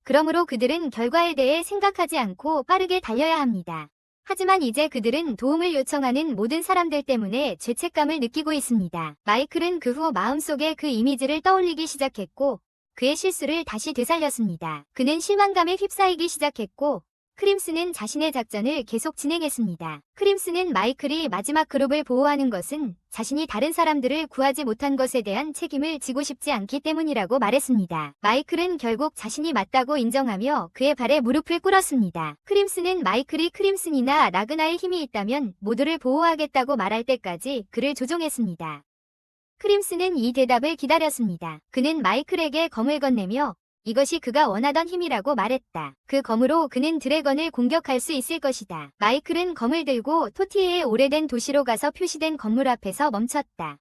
그러므로 그들은 결과에 대해 생각하지 않고 빠르게 달려야 합니다. 하지만 이제 그들은 도움을 요청하는 모든 사람들 때문에 죄책감을 느끼고 있습니다. 마이클은 그 후 마음속에 그 이미지를 떠올리기 시작했고 그의 실수를 다시 되살렸습니다. 그는 실망감에 휩싸이기 시작했고 크림슨은 자신의 작전을 계속 진행했습니다. 크림슨은 마이클이 마지막 그룹을 보호하는 것은 자신이 다른 사람들을 구하지 못한 것에 대한 책임을 지고 싶지 않기 때문이라고 말했습니다. 마이클은 결국 자신이 맞다고 인정하며 그의 발에 무릎을 꿇었습니다. 크림슨은 마이클이 크림슨이나 라그나의 힘이 있다면 모두를 보호하겠다고 말할 때까지 그를 조종했습니다. 크림슨은 이 대답을 기다렸습니다. 그는 마이클에게 검을 건네며 이것이 그가 원하던 힘이라고 말했다. 그 검으로 그는 드래건을 공격할 수 있을 것이다. 마이클은 검을 들고 토티에의 오래된 도시로 가서 표시된 건물 앞에서 멈췄다.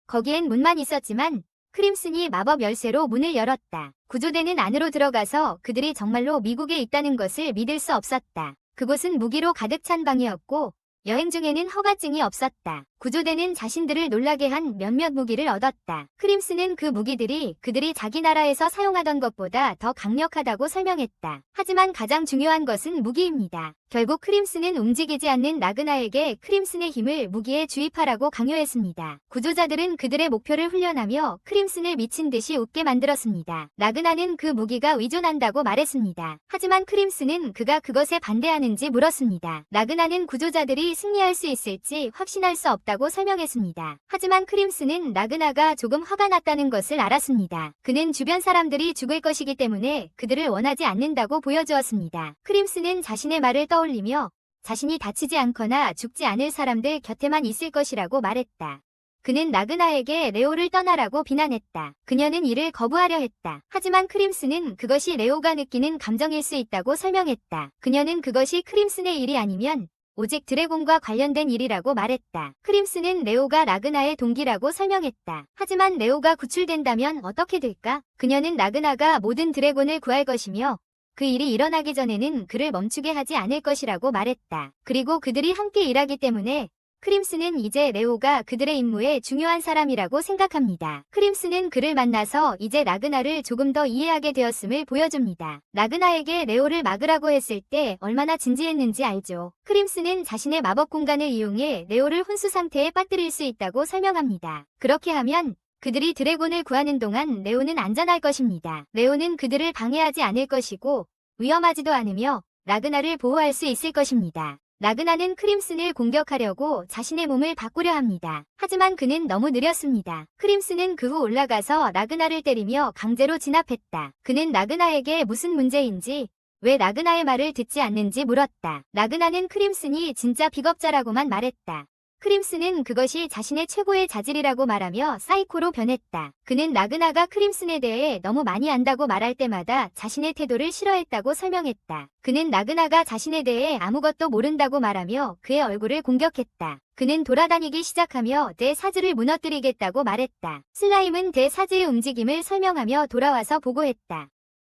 거기엔 문만 있었지만 크림슨이 마법 열쇠로 문을 열었다. 구조대는 안으로 들어가서 그들이 정말로 미국에 있다는 것을 믿을 수 없었다. 그곳은 무기로 가득 찬 방이었고 여행 중에는 허가증이 없었다. 구조대는 자신들을 놀라게 한 몇몇 무기를 얻었다. 크림슨은 그 무기들이 그들이 자기 나라에서 사용하던 것보다 더 강력하다고 설명했다. 하지만 가장 중요한 것은 무기입니다. 결국 크림슨은 움직이지 않는 라그나에게 크림슨의 힘을 무기에 주입하라고 강요했습니다. 구조자들은 그들의 목표를 훈련하며 크림슨을 미친 듯이 웃게 만들었습니다. 라그나는 그 무기가 의존한다고 말했습니다. 하지만 크림슨은 그가 그것에 반대하는지 물었습니다. 라그나는 구조자들이 승리할 수 있을지 확신할 수 없다고 설명했습니다. 하지만 크림슨은 라그나가 조금 화가 났다는 것을 알았습니다. 그는 주변 사람들이 죽을 것이기 때문에 그들을 원하지 않는다고 보여주었습니다. 크림슨은 자신의 말을 떠올리며 자신이 다치지 않거나 죽지 않을 사람들 곁에만 있을 것이라고 말했다. 그는 라그나에게 레오를 떠나라고 비난했다. 그녀는 이를 거부하려 했다. 하지만 크림슨은 그것이 레오가 느끼는 감정일 수 있다고 설명했다. 그녀는 그것이 크림슨의 일이 아니면 오직 드래곤과 관련된 일이라고 말했다. 크림슨은 레오가 라그나의 동기라고 설명했다. 하지만 레오가 구출된다면 어떻게 될까? 그녀는 라그나가 모든 드래곤을 구할 것이며 그 일이 일어나기 전에는 그를 멈추게 하지 않을 것이라고 말했다. 그리고 그들이 함께 일하기 때문에 크림슨은 이제 레오가 그들의 임무에 중요한 사람이라고 생각합니다. 크림슨은 그를 만나서 이제 라그나를 조금 더 이해하게 되었음을 보여줍니다. 라그나에게 레오를 막으라고 했을 때 얼마나 진지했는지 알죠. 크림슨은 자신의 마법 공간을 이용해 레오를 혼수 상태에 빠뜨릴 수 있다고 설명합니다. 그렇게 하면 그들이 드래곤을 구하는 동안 레오는 안전할 것입니다. 레오는 그들을 방해하지 않을 것이고 위험하지도 않으며 라그나를 보호할 수 있을 것입니다. 라그나는 크림슨을 공격하려고 자신의 몸을 바꾸려 합니다. 하지만 그는 너무 느렸습니다. 크림슨은 그 후 올라가서 라그나를 때리며 강제로 진압했다. 그는 라그나에게 무슨 문제인지 왜 라그나의 말을 듣지 않는지 물었다. 라그나는 크림슨이 진짜 비겁자라고만 말했다. 크림슨은 그것이 자신의 최고의 자질이라고 말하며 사이코로 변했다. 그는 라그나가 크림슨에 대해 너무 많이 안다고 말할 때마다 자신의 태도를 싫어했다고 설명했다. 그는 라그나가 자신에 대해 아무것도 모른다고 말하며 그의 얼굴을 공격했다. 그는 돌아다니기 시작하며 대사즈를 무너뜨리겠다고 말했다. 슬라임은 대사즈의 움직임을 설명하며 돌아와서 보고했다.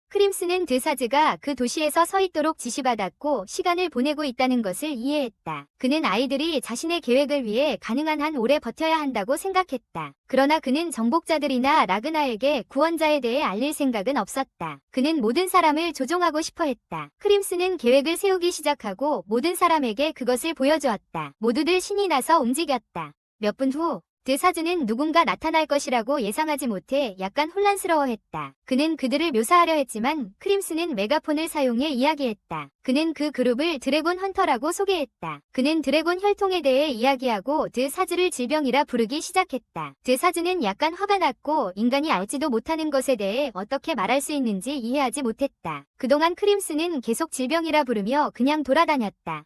크림슨은 드사즈가 그 도시에서 서 있도록 지시받았고 시간을 보내고 있다는 것을 이해했다. 그는 아이들이 자신의 계획을 위해 가능한 한 오래 버텨야 한다고 생각했다. 그러나 그는 정복자들이나 라그나에게 구원자에 대해 알릴 생각은 없었다. 그는 모든 사람을 조종하고 싶어 했다. 크림슨은 계획을 세우기 시작하고 모든 사람에게 그것을 보여주었다. 모두들 신이 나서 움직였다. 몇 분 후 드사즈는 누군가 나타날 것이라고 예상하지 못해 약간 혼란스러워했다. 그는 그들을 묘사하려 했지만 크림슨은 메가폰을 사용해 이야기했다. 그는 그 그룹을 드래곤 헌터라고 소개했다. 그는 드래곤 혈통에 대해 이야기하고 드사즈를 질병이라 부르기 시작했다. 드사즈는 약간 화가 났고 인간이 알지도 못하는 것에 대해 어떻게 말할 수 있는지 이해하지 못했다. 그동안 크림슨은 계속 질병이라 부르며 그냥 돌아다녔다.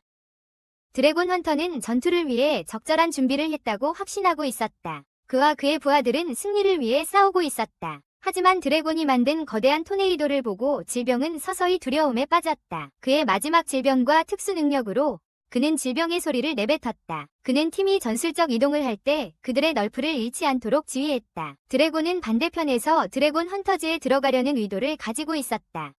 드래곤 헌터는 전투를 위해 적절한 준비를 했다고 확신하고 있었다. 그와 그의 부하들은 승리를 위해 싸우고 있었다. 하지만 드래곤이 만든 거대한 토네이도를 보고 질병은 서서히 두려움에 빠졌다. 그의 마지막 질병과 특수 능력으로 그는 질병의 소리를 내뱉었다. 그는 팀이 전술적 이동을 할 때 그들의 널프를 잃지 않도록 지휘했다. 드래곤은 반대편에서 드래곤 헌터즈에 들어가려는 의도를 가지고 있었다.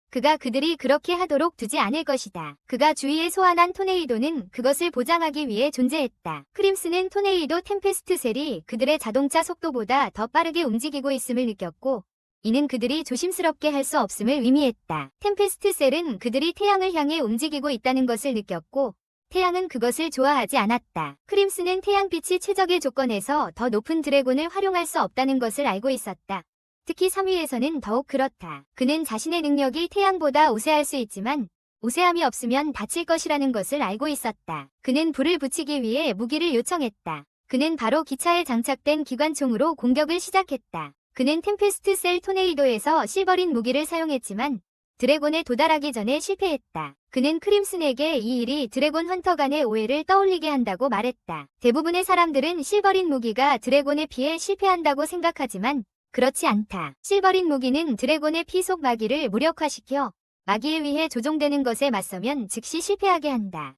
그가 그들이 그렇게 하도록 두지 않을 것이다. 그가 주위에 소환한 토네이도는 그것을 보장하기 위해 존재했다. 크림슨은 토네이도 템페스트 셀이 그들의 자동차 속도보다 더 빠르게 움직이고 있음을 느꼈고 이는 그들이 조심스럽게 할 수 없음을 의미했다. 템페스트 셀은 그들이 태양을 향해 움직이고 있다는 것을 느꼈고 태양은 그것을 좋아하지 않았다. 크림슨은 태양빛이 최적의 조건에서 더 높은 드래곤을 활용할 수 없다는 것을 알고 있었다. 특히 3위에서는 더욱 그렇다. 그는 자신의 능력이 태양보다 우세할 수 있지만 우세함이 없으면 다칠 것이라는 것을 알고 있었다. 그는 불을 붙이기 위해 무기를 요청했다. 그는 바로 기차에 장착된 기관총으로 공격을 시작했다. 그는 템페스트 셀 토네이도에서 실버린 무기를 사용했지만 드래곤에 도달하기 전에 실패했다. 그는 크림슨에게 이 일이 드래곤 헌터 간의 오해를 떠올리게 한다고 말했다. 대부분의 사람들은 실버린 무기가 드래곤에 비해 실패한다고 생각하지만 그렇지 않다. 실버린 무기는 드래곤의 피속 마기를 무력화시켜 마기에 의해 조종되는 것에 맞서면 즉시 실패하게 한다.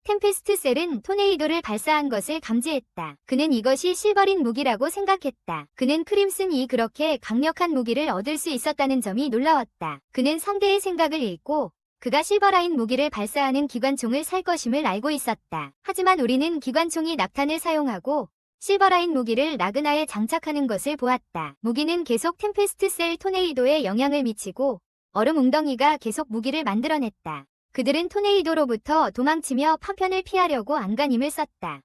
템페스트 셀은 토네이도를 발사한 것을 감지했다. 그는 이것이 실버린 무기라고 생각했다. 그는 크림슨이 그렇게 강력한 무기를 얻을 수 있었다는 점이 놀라웠다. 그는 상대의 생각을 읽고 그가 실버라인 무기를 발사하는 기관총을 살 것임을 알고 있었다. 하지만 우리는 기관총이 낙탄을 사용하고 실버라인 무기를 라그나에 장착하는 것을 보았다. 무기는 계속 템페스트 셀 토네이도에 영향을 미치고 얼음 웅덩이가 계속 무기를 만들어냈다. 그들은 토네이도로부터 도망치며 파편을 피하려고 안간힘을 썼다.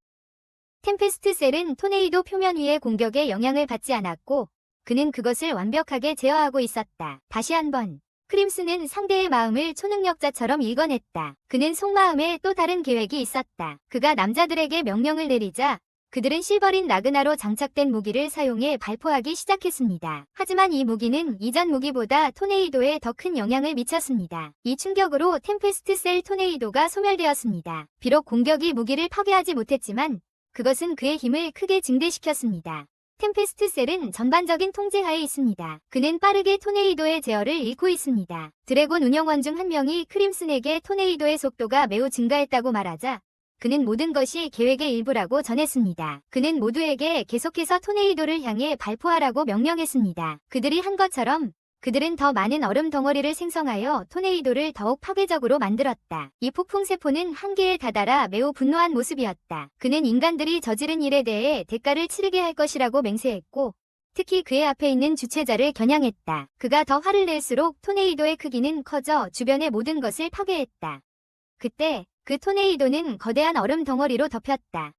템페스트 셀은 토네이도 표면 위의 공격에 영향을 받지 않았고 그는 그것을 완벽하게 제어하고 있었다. 다시 한번 크림슨은 상대의 마음을 초능력자처럼 읽어냈다. 그는 속마음에 또 다른 계획이 있었다. 그가 남자들에게 명령을 내리자 그들은 실버린 라그나로 장착된 무기를 사용해 발포하기 시작했습니다. 하지만 이 무기는 이전 무기보다 토네이도에 더 큰 영향을 미쳤습니다. 이 충격으로 템페스트 셀 토네이도가 소멸되었습니다. 비록 공격이 무기를 파괴하지 못했지만 그것은 그의 힘을 크게 증대시켰습니다. 템페스트 셀은 전반적인 통제하에 있습니다. 그는 빠르게 토네이도의 제어를 잃고 있습니다. 드래곤 운영원 중 한 명이 크림슨에게 토네이도의 속도가 매우 증가했다고 말하자 그는 모든 것이 계획의 일부라고 전했습니다. 그는 모두에게 계속해서 토네이도를 향해 발포하라고 명령했습니다. 그들이 한 것처럼 그들은 더 많은 얼음 덩어리를 생성하여 토네이도를 더욱 파괴적으로 만들었다. 이 폭풍세포는 한계에 다다라 매우 분노한 모습이었다. 그는 인간들이 저지른 일에 대해 대가를 치르게 할 것이라고 맹세했고 특히 그의 앞에 있는 주최자를 겨냥했다. 그가 더 화를 낼수록 토네이도의 크기는 커져 주변의 모든 것을 파괴했다. 그때 그 토네이도는 거대한 얼음 덩어리로 덮였다.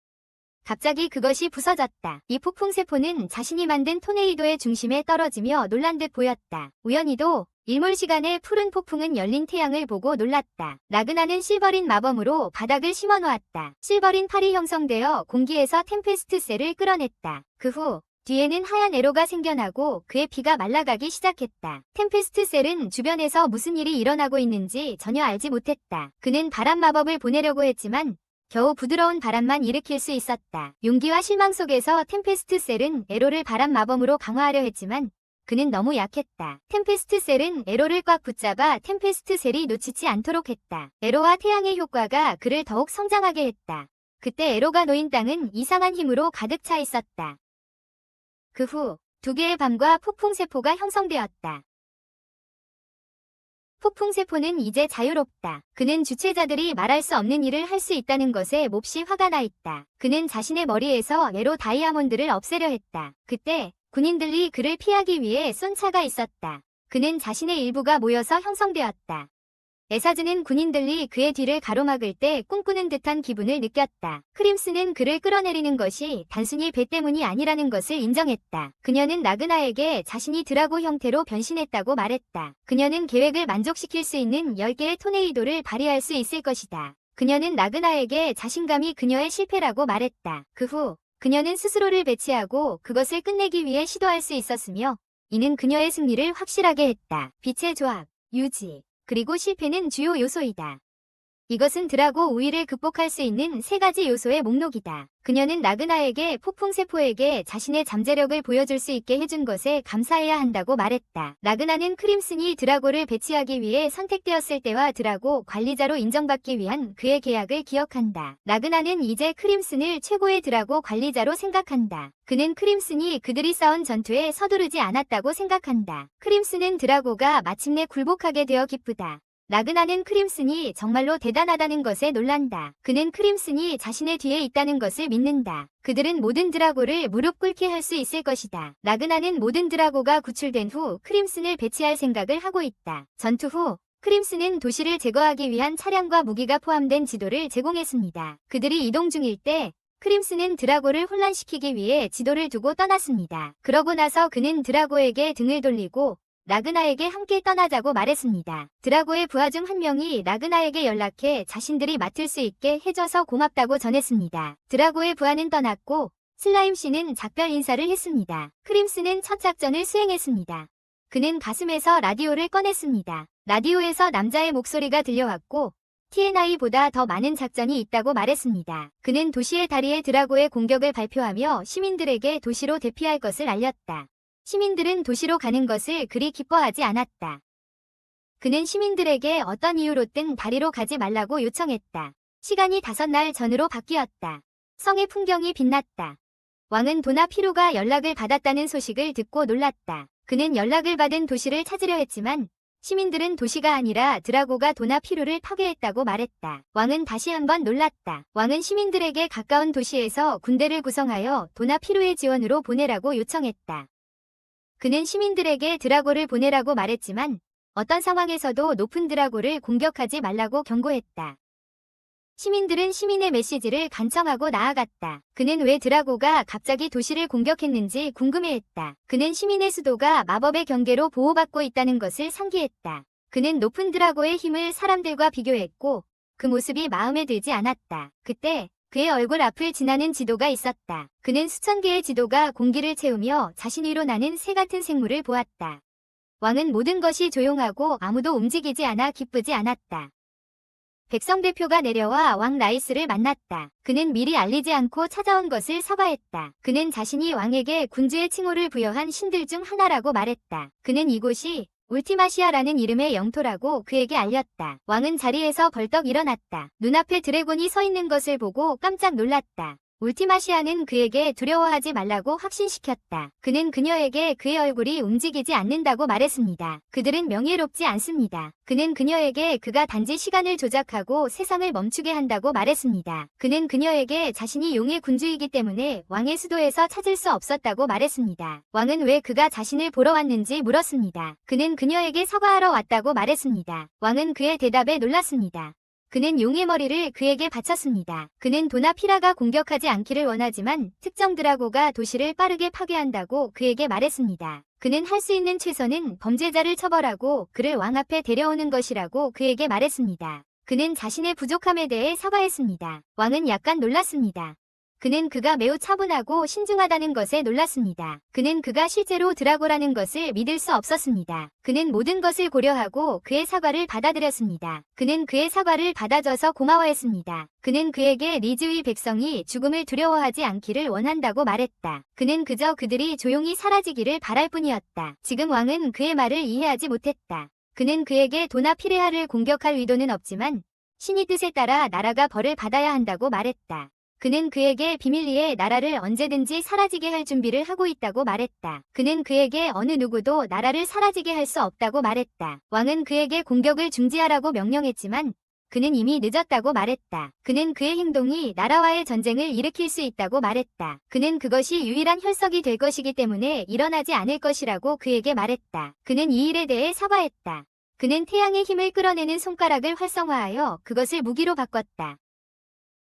갑자기 그것이 부서졌다. 이 폭풍세포는 자신이 만든 토네이도의 중심에 떨어지며 놀란 듯 보였다. 우연히도 일몰 시간에 푸른 폭풍은 열린 태양을 보고 놀랐다. 라그나는 실버린 마범으로 바닥을 심어놓았다. 실버린 팔이 형성되어 공기에서 템페스트 셀을 끌어냈다. 그 후 뒤에는 하얀 에로가 생겨나고 그의 피가 말라가기 시작했다. 템페스트 셀은 주변에서 무슨 일이 일어나고 있는지 전혀 알지 못했다. 그는 바람 마법을 보내려고 했지만 겨우 부드러운 바람만 일으킬 수 있었다. 용기와 실망 속에서 템페스트 셀은 에로를 바람 마법으로 강화하려 했지만 그는 너무 약했다. 템페스트 셀은 에로를 꽉 붙잡아 템페스트 셀이 놓치지 않도록 했다. 에로와 태양의 효과가 그를 더욱 성장하게 했다. 그때 에로가 놓인 땅은 이상한 힘으로 가득 차 있었다. 그 후 두 개의 밤과 폭풍세포가 형성되었다. 폭풍세포는 이제 자유롭다. 그는 주최자들이 말할 수 없는 일을 할 수 있다는 것에 몹시 화가 나 있다. 그는 자신의 머리에서 에로 다이아몬드를 없애려 했다. 그때 군인들이 그를 피하기 위해 쏜 차가 있었다. 그는 자신의 일부가 모여서 형성되었다. 에사즈는 군인들이 그의 뒤를 가로막을 때 꿈꾸는 듯한 기분을 느꼈다. 크림슨은 그를 끌어내리는 것이 단순히 배 때문이 아니라는 것을 인정했다. 그녀는 라그나에게 자신이 드라고 형태로 변신했다고 말했다. 그녀는 계획을 만족시킬 수 있는 10개의 토네이도를 발휘할 수 있을 것이다. 그녀는 라그나에게 자신감이 그녀의 실패라고 말했다. 그 후 그녀는 스스로를 배치하고 그것을 끝내기 위해 시도할 수 있었으며 이는 그녀의 승리를 확실하게 했다. 빛의 조합, 유지, 그리고 실패는 주요 요소이다. 이것은 드라고 우위를 극복할 수 있는 3가지 요소의 목록이다. 그녀는 나그나에게 폭풍세포에게 자신의 잠재력을 보여줄 수 있게 해준 것에 감사해야 한다고 말했다. 나그나는 크림슨이 드라고를 배치하기 위해 선택되었을 때와 드라고 관리자로 인정받기 위한 그의 계약을 기억한다. 나그나는 이제 크림슨을 최고의 드라고 관리자로 생각한다. 그는 크림슨이 그들이 싸운 전투에 서두르지 않았다고 생각한다. 크림슨은 드라고가 마침내 굴복하게 되어 기쁘다. 나그나는 크림슨이 정말로 대단하다는 것에 놀란다. 그는 크림슨이 자신의 뒤에 있다는 것을 믿는다. 그들은 모든 드라고를 무릎 꿇게 할 수 있을 것이다. 나그나는 모든 드라고가 구출된 후 크림슨을 배치할 생각을 하고 있다. 전투 후 크림슨은 도시를 제거하기 위한 차량과 무기가 포함된 지도를 제공했습니다. 그들이 이동 중일 때 크림슨은 드라고를 혼란시키기 위해 지도를 두고 떠났습니다. 그러고 나서 그는 드라고에게 등을 돌리고 나그나에게 함께 떠나자고 말했습니다. 드라고의 부하 중 한 명이 나그나에게 연락해 자신들이 맡을 수 있게 해줘서 고맙다고 전했습니다. 드라고의 부하는 떠났고 슬라임 씨는 작별 인사를 했습니다. 크림슨은 첫 작전을 수행했습니다. 그는 가슴에서 라디오를 꺼냈습니다. 라디오에서 남자의 목소리가 들려왔고 TNI보다 더 많은 작전이 있다고 말했습니다. 그는 도시의 다리에 드라고의 공격을 발표하며 시민들에게 도시로 대피할 것을 알렸다. 시민들은 도시로 가는 것을 그리 기뻐하지 않았다. 그는 시민들에게 어떤 이유로든 다리로 가지 말라고 요청했다. 시간이 5날 전으로 바뀌었다. 성의 풍경이 빛났다. 왕은 도나 피루가 연락을 받았다는 소식을 듣고 놀랐다. 그는 연락을 받은 도시를 찾으려 했지만 시민들은 도시가 아니라 드라고가 도나 피루를 파괴했다고 말했다. 왕은 다시 한번 놀랐다. 왕은 시민들에게 가까운 도시에서 군대를 구성하여 도나 피루의 지원으로 보내라고 요청했다. 그는 시민들에게 드라고를 보내라고 말했지만 어떤 상황에서도 높은 드라고를 공격하지 말라고 경고했다. 시민들은 시민의 메시지를 간청하고 나아갔다. 그는 왜 드라고가 갑자기 도시를 공격했는지 궁금해했다. 그는 시민의 수도가 마법의 경계로 보호받고 있다는 것을 상기했다. 그는 높은 드라고의 힘을 사람들과 비교했고 그 모습이 마음에 들지 않았다. 그때 그의 얼굴 앞을 지나는 지도가 있었다. 그는 수천 개의 지도가 공기를 채우며 자신 위로 나는 새 같은 생물을 보았다. 왕은 모든 것이 조용하고 아무도 움직이지 않아 기쁘지 않았다. 백성 대표가 내려와 왕 라이스를 만났다. 그는 미리 알리지 않고 찾아온 것을 사과했다. 그는 자신이 왕에게 군주의 칭호를 부여한 신들 중 하나라고 말했다. 그는 이곳이 울티마시아라는 이름의 영토라고 그에게 알렸다. 왕은 자리에서 벌떡 일어났다. 눈앞에 드래곤이 서 있는 것을 보고 깜짝 놀랐다. 울티마시아는 그에게 두려워하지 말라고 확신시켰다. 그는 그녀에게 그의 얼굴이 움직이지 않는다고 말했습니다. 그들은 명예롭지 않습니다. 그는 그녀에게 그가 단지 시간을 조작하고 세상을 멈추게 한다고 말했습니다. 그는 그녀에게 자신이 용의 군주이기 때문에 왕의 수도에서 찾을 수 없었다고 말했습니다. 왕은 왜 그가 자신을 보러 왔는지 물었습니다. 그는 그녀에게 사과하러 왔다고 말했습니다. 왕은 그의 대답에 놀랐습니다. 그는 용의 머리를 그에게 바쳤습니다. 그는 도나 피라가 공격하지 않기를 원하지만 특정 드라고가 도시를 빠르게 파괴한다고 그에게 말했습니다. 그는 할 수 있는 최선은 범죄자를 처벌하고 그를 왕 앞에 데려오는 것이라고 그에게 말했습니다. 그는 자신의 부족함에 대해 사과했습니다. 왕은 약간 놀랐습니다. 그는 그가 매우 차분하고 신중하다는 것에 놀랐습니다. 그는 그가 실제로 드라고라는 것을 믿을 수 없었습니다. 그는 모든 것을 고려하고 그의 사과를 받아들였습니다. 그는 그의 사과를 받아줘서 고마워했습니다. 그는 그에게 리즈의 백성이 죽음을 두려워하지 않기를 원한다고 말했다. 그는 그저 그들이 조용히 사라지기를 바랄 뿐이었다. 지금 왕은 그의 말을 이해하지 못했다. 그는 그에게 도나 피레아를 공격할 의도는 없지만 신이 뜻에 따라 나라가 벌을 받아야 한다고 말했다. 그는 그에게 비밀리에 나라를 언제든지 사라지게 할 준비를 하고 있다고 말했다. 그는 그에게 어느 누구도 나라를 사라지게 할 수 없다고 말했다. 왕은 그에게 공격을 중지하라고 명령했지만 그는 이미 늦었다고 말했다. 그는 그의 행동이 나라와의 전쟁을 일으킬 수 있다고 말했다. 그는 그것이 유일한 혈석이 될 것이기 때문에 일어나지 않을 것이라고 그에게 말했다. 그는 이 일에 대해 사과했다. 그는 태양의 힘을 끌어내는 손가락을 활성화하여 그것을 무기로 바꿨다.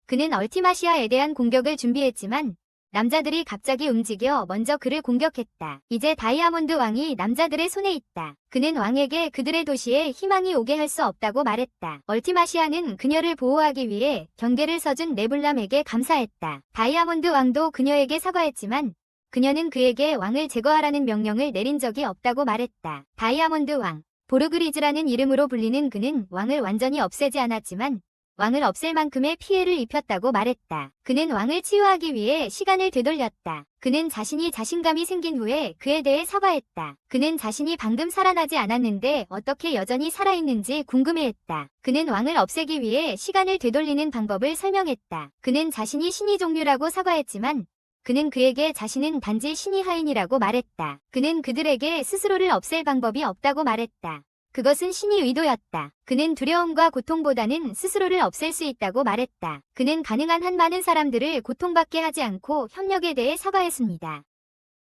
그는 얼티마시아에 대한 공격을 준비했지만 남자들이 갑자기 움직여 먼저 그를 공격했다. 이제 다이아몬드 왕이 남자들의 손에 있다. 그는 왕에게 그들의 도시에 희망이 오게 할 수 없다고 말했다. 얼티마시아는 그녀를 보호하기 위해 경계를 서준 네블람에게 감사했다. 다이아몬드 왕도 그녀에게 사과했지만 그녀는 그에게 왕을 제거하라는 명령을 내린 적이 없다고 말했다. 다이아몬드 왕, 보르그리즈라는 이름으로 불리는 그는 왕을 완전히 없애지 않았지만 왕을 없앨 만큼의 피해를 입혔다고 말했다. 그는 왕을 치유하기 위해 시간을 되돌렸다. 그는 자신이 자신감이 생긴 후에 그에 대해 사과했다. 그는 자신이 방금 살아나지 않았는데 어떻게 여전히 살아있는지 궁금해했다. 그는 왕을 없애기 위해 시간을 되돌리는 방법을 설명했다. 그는 자신이 신의 종류라고 사과했지만 그는 그에게 자신은 단지 신의 하인이라고 말했다. 그는 그들에게 스스로를 없앨 방법이 없다고 말했다. 그것은 신의 의도였다. 그는 두려움과 고통보다는 스스로를 없앨 수 있다고 말했다. 그는 가능한 한 많은 사람들을 고통받게 하지 않고 협력에 대해 사과했습니다.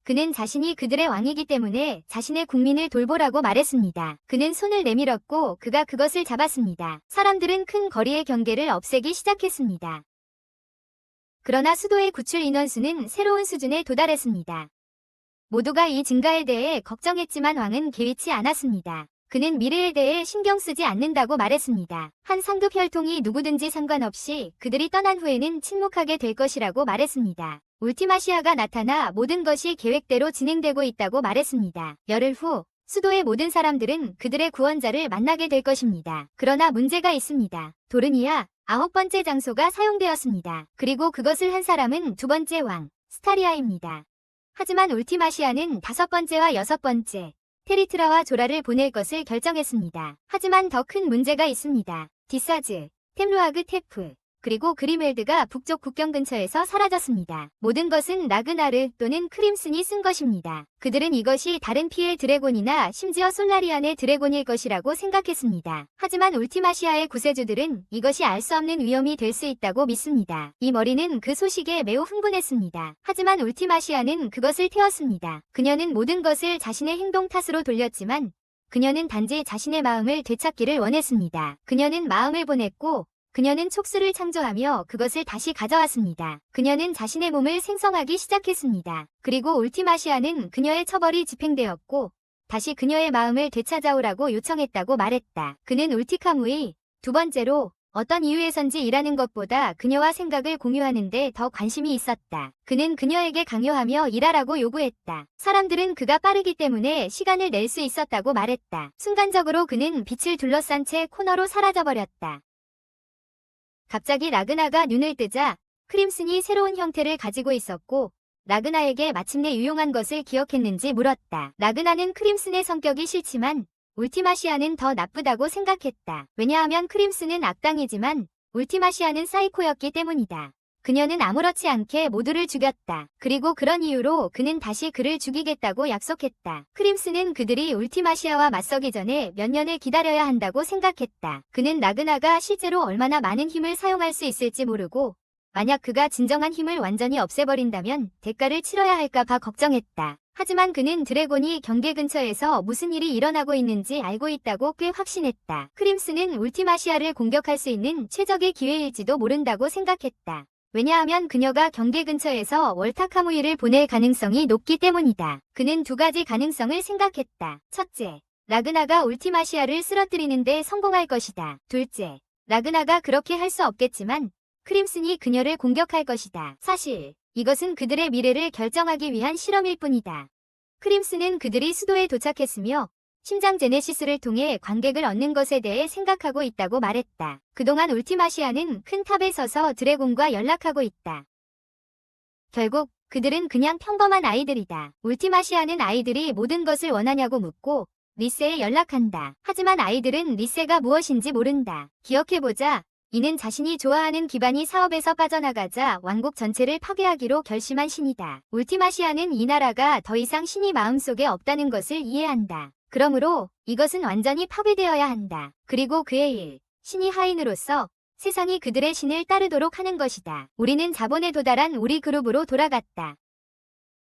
그는 자신이 그들의 왕이기 때문에 자신의 국민을 돌보라고 말했습니다. 그는 손을 내밀었고 그가 그것을 잡았습니다. 사람들은 큰 거리의 경계를 없애기 시작했습니다. 그러나 수도의 구출 인원수는 새로운 수준에 도달했습니다. 모두가 이 증가에 대해 걱정했지만 왕은 개의치 않았습니다. 그는 미래에 대해 신경 쓰지 않는다고 말했습니다. 한 상급 혈통이 누구든지 상관없이 그들이 떠난 후에는 침묵하게 될 것이라고 말했습니다. 울티마시아가 나타나 모든 것이 계획대로 진행되고 있다고 말했습니다. 열흘 후 수도의 모든 사람들은 그들의 구원자를 만나게 될 것입니다. 그러나 문제가 있습니다. 도르니아 9번째 장소가 사용되었습니다. 그리고 그것을 한 사람은 두 번째 왕 스타리아입니다. 하지만 울티마시아는 5번째와 6번째 테리트라와 조라를 보낼 것을 결정했습니다. 하지만 더 큰 문제가 있습니다. 디사즈, 템루아그 테프, 그리고 그리멜드가 북쪽 국경 근처에서 사라졌습니다. 모든 것은 라그나르 또는 크림슨이 쓴 것입니다. 그들은 이것이 다른 피의 드래곤이나 심지어 솔라리안의 드래곤일 것이라고 생각했습니다. 하지만 울티마시아의 구세주들은 이것이 알 수 없는 위험이 될 수 있다고 믿습니다. 이 머리는 그 소식에 매우 흥분했습니다. 하지만 울티마시아는 그것을 태웠습니다. 그녀는 모든 것을 자신의 행동 탓으로 돌렸지만 그녀는 단지 자신의 마음을 되찾기를 원했습니다. 그녀는 마음을 보냈고 그녀는 촉수를 창조하며 그것을 다시 가져왔습니다. 그녀는 자신의 몸을 생성하기 시작했습니다. 그리고 울티마시아는 그녀의 처벌이 집행되었고 다시 그녀의 마음을 되찾아오라고 요청했다고 말했다. 그는 울티카무이 두 번째로 어떤 이유에선지 일하는 것보다 그녀와 생각을 공유하는데 더 관심이 있었다. 그는 그녀에게 강요하며 일하라고 요구했다. 사람들은 그가 빠르기 때문에 시간을 낼 수 있었다고 말했다. 순간적으로 그는 빛을 둘러싼 채 코너로 사라져버렸다. 갑자기 라그나가 눈을 뜨자 크림슨이 새로운 형태를 가지고 있었고 라그나에게 마침내 유용한 것을 기억했는지 물었다. 라그나는 크림슨의 성격이 싫지만 울티마시아는 더 나쁘다고 생각했다. 왜냐하면 크림슨은 악당이지만 울티마시아는 사이코였기 때문이다. 그녀는 아무렇지 않게 모두를 죽였다. 그리고 그런 이유로 그는 다시 그를 죽이겠다고 약속했다. 크림슨은 그들이 울티마시아와 맞서기 전에 몇 년을 기다려야 한다고 생각했다. 그는 라그나가 실제로 얼마나 많은 힘을 사용할 수 있을지 모르고 만약 그가 진정한 힘을 완전히 없애버린다면 대가를 치러야 할까봐 걱정했다. 하지만 그는 드래곤이 경계 근처에서 무슨 일이 일어나고 있는지 알고 있다고 꽤 확신했다. 크림슨은 울티마시아를 공격할 수 있는 최적의 기회일지도 모른다고 생각했다. 왜냐하면 그녀가 경계 근처에서 월타카무이를 보낼 가능성이 높기 때문이다. 그는 두 가지 가능성을 생각했다. 첫째, 라그나가 울티마시아를 쓰러뜨리는 데 성공할 것이다. 둘째, 라그나가 그렇게 할 수 없겠지만 크림슨이 그녀를 공격할 것이다. 사실 이것은 그들의 미래를 결정하기 위한 실험일 뿐이다. 크림슨은 그들이 수도에 도착했으며 심장 제네시스를 통해 관객을 얻는 것에 대해 생각하고 있다고 말했다. 그동안 울티마시아는 큰 탑에 서서 드래곤과 연락하고 있다. 결국 그들은 그냥 평범한 아이들이다. 울티마시아는 아이들이 모든 것을 원하냐고 묻고 리세에 연락한다. 하지만 아이들은 리세가 무엇인지 모른다. 기억해보자. 이는 자신이 좋아하는 기반이 사업에서 빠져나가자 왕국 전체를 파괴하기로 결심한 신이다. 울티마시아는 이 나라가 더 이상 신이 마음속에 없다는 것을 이해한다. 그러므로 이것은 완전히 파괴되어야 한다. 그리고 그의 일, 신이 하인으로서 세상이 그들의 신을 따르도록 하는 것이다. 우리는 자본에 도달한 우리 그룹으로 돌아갔다.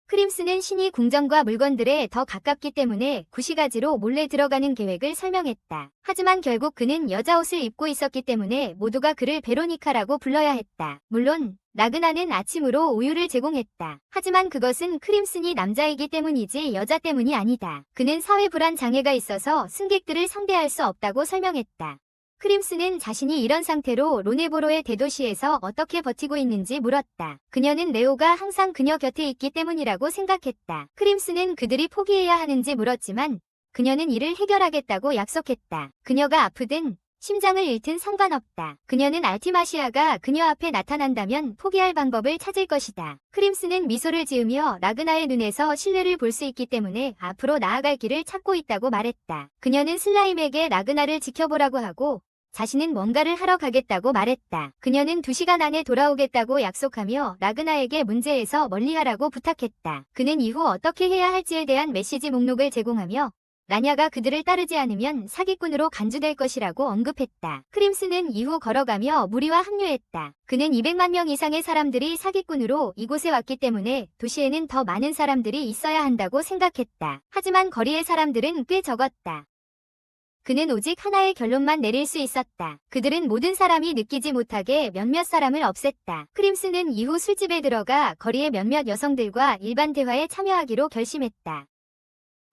크림슨은 신이 궁정과 물건들에 더 가깝기 때문에 구시가지로 몰래 들어가는 계획을 설명했다. 하지만 결국 그는 여자 옷을 입고 있었기 때문에 모두가 그를 베로니카라고 불러야 했다. 물론 라그나는 아침으로 우유를 제공했다. 하지만 그것은 크림슨이 남자이기 때문이지 여자 때문이 아니다. 그는 사회 불안 장애가 있어서 승객들을 상대할 수 없다고 설명했다. 크림슨은 자신이 이런 상태로 로네보로의 대도시에서 어떻게 버티고 있는지 물었다. 그녀는 레오가 항상 그녀 곁에 있기 때문이라고 생각했다. 크림슨은 그들이 포기해야 하는지 물었지만 그녀는 이를 해결하겠다고 약속했다. 그녀가 아프든 심장을 잃든 상관없다. 그녀는 알티마시아가 그녀 앞에 나타난다면 포기할 방법을 찾을 것이다. 크림슨은 미소를 지으며 라그나의 눈에서 신뢰를 볼 수 있기 때문에 앞으로 나아갈 길을 찾고 있다고 말했다. 그녀는 슬라임에게 라그나를 지켜보라고 하고 자신은 뭔가를 하러 가겠다고 말했다. 그녀는 2시간 안에 돌아오겠다고 약속하며 라그나에게 문제에서 멀리하라고 부탁했다. 그는 이후 어떻게 해야 할지에 대한 메시지 목록을 제공하며 라냐가 그들을 따르지 않으면 사기꾼으로 간주될 것이라고 언급했다. 크림슨은 이후 걸어가며 무리와 합류했다. 그는 200만 명 이상의 사람들이 사기꾼으로 이곳에 왔기 때문에 도시에는 더 많은 사람들이 있어야 한다고 생각했다. 하지만 거리의 사람들은 꽤 적었다. 그는 오직 하나의 결론만 내릴 수 있었다. 그들은 모든 사람이 느끼지 못하게 몇몇 사람을 없앴다. 크림슨은 이후 술집에 들어가 거리의 몇몇 여성들과 일반 대화에 참여하기로 결심했다.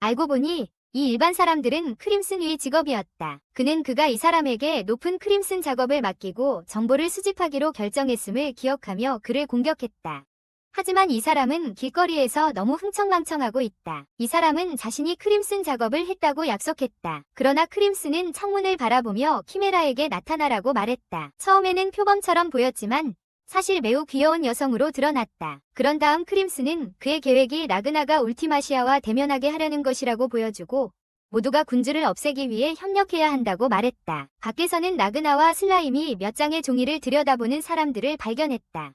알고 보니 이 일반 사람들은 크림슨의 직업이었다. 그는 그가 이 사람에게 높은 크림슨 작업을 맡기고 정보를 수집하기로 결정했음을 기억하며 그를 공격했다. 하지만 이 사람은 길거리에서 너무 흥청망청하고 있다. 이 사람은 자신이 크림슨 작업을 했다고 약속했다. 그러나 크림슨은 창문을 바라보며 키메라에게 나타나라고 말했다. 처음에는 표범처럼 보였지만 사실 매우 귀여운 여성으로 드러났다. 그런 다음 크림슨은 그의 계획이 라그나가 울티마시아와 대면하게 하려는 것이라고 보여주고 모두가 군주를 없애기 위해 협력해야 한다고 말했다. 밖에서는 라그나와 슬라임이 몇 장의 종이를 들여다보는 사람들을 발견했다.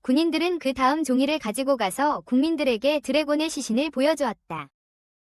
군인들은 그 다음 종이를 가지고 가서 국민들에게 드래곤의 시신을 보여주었다.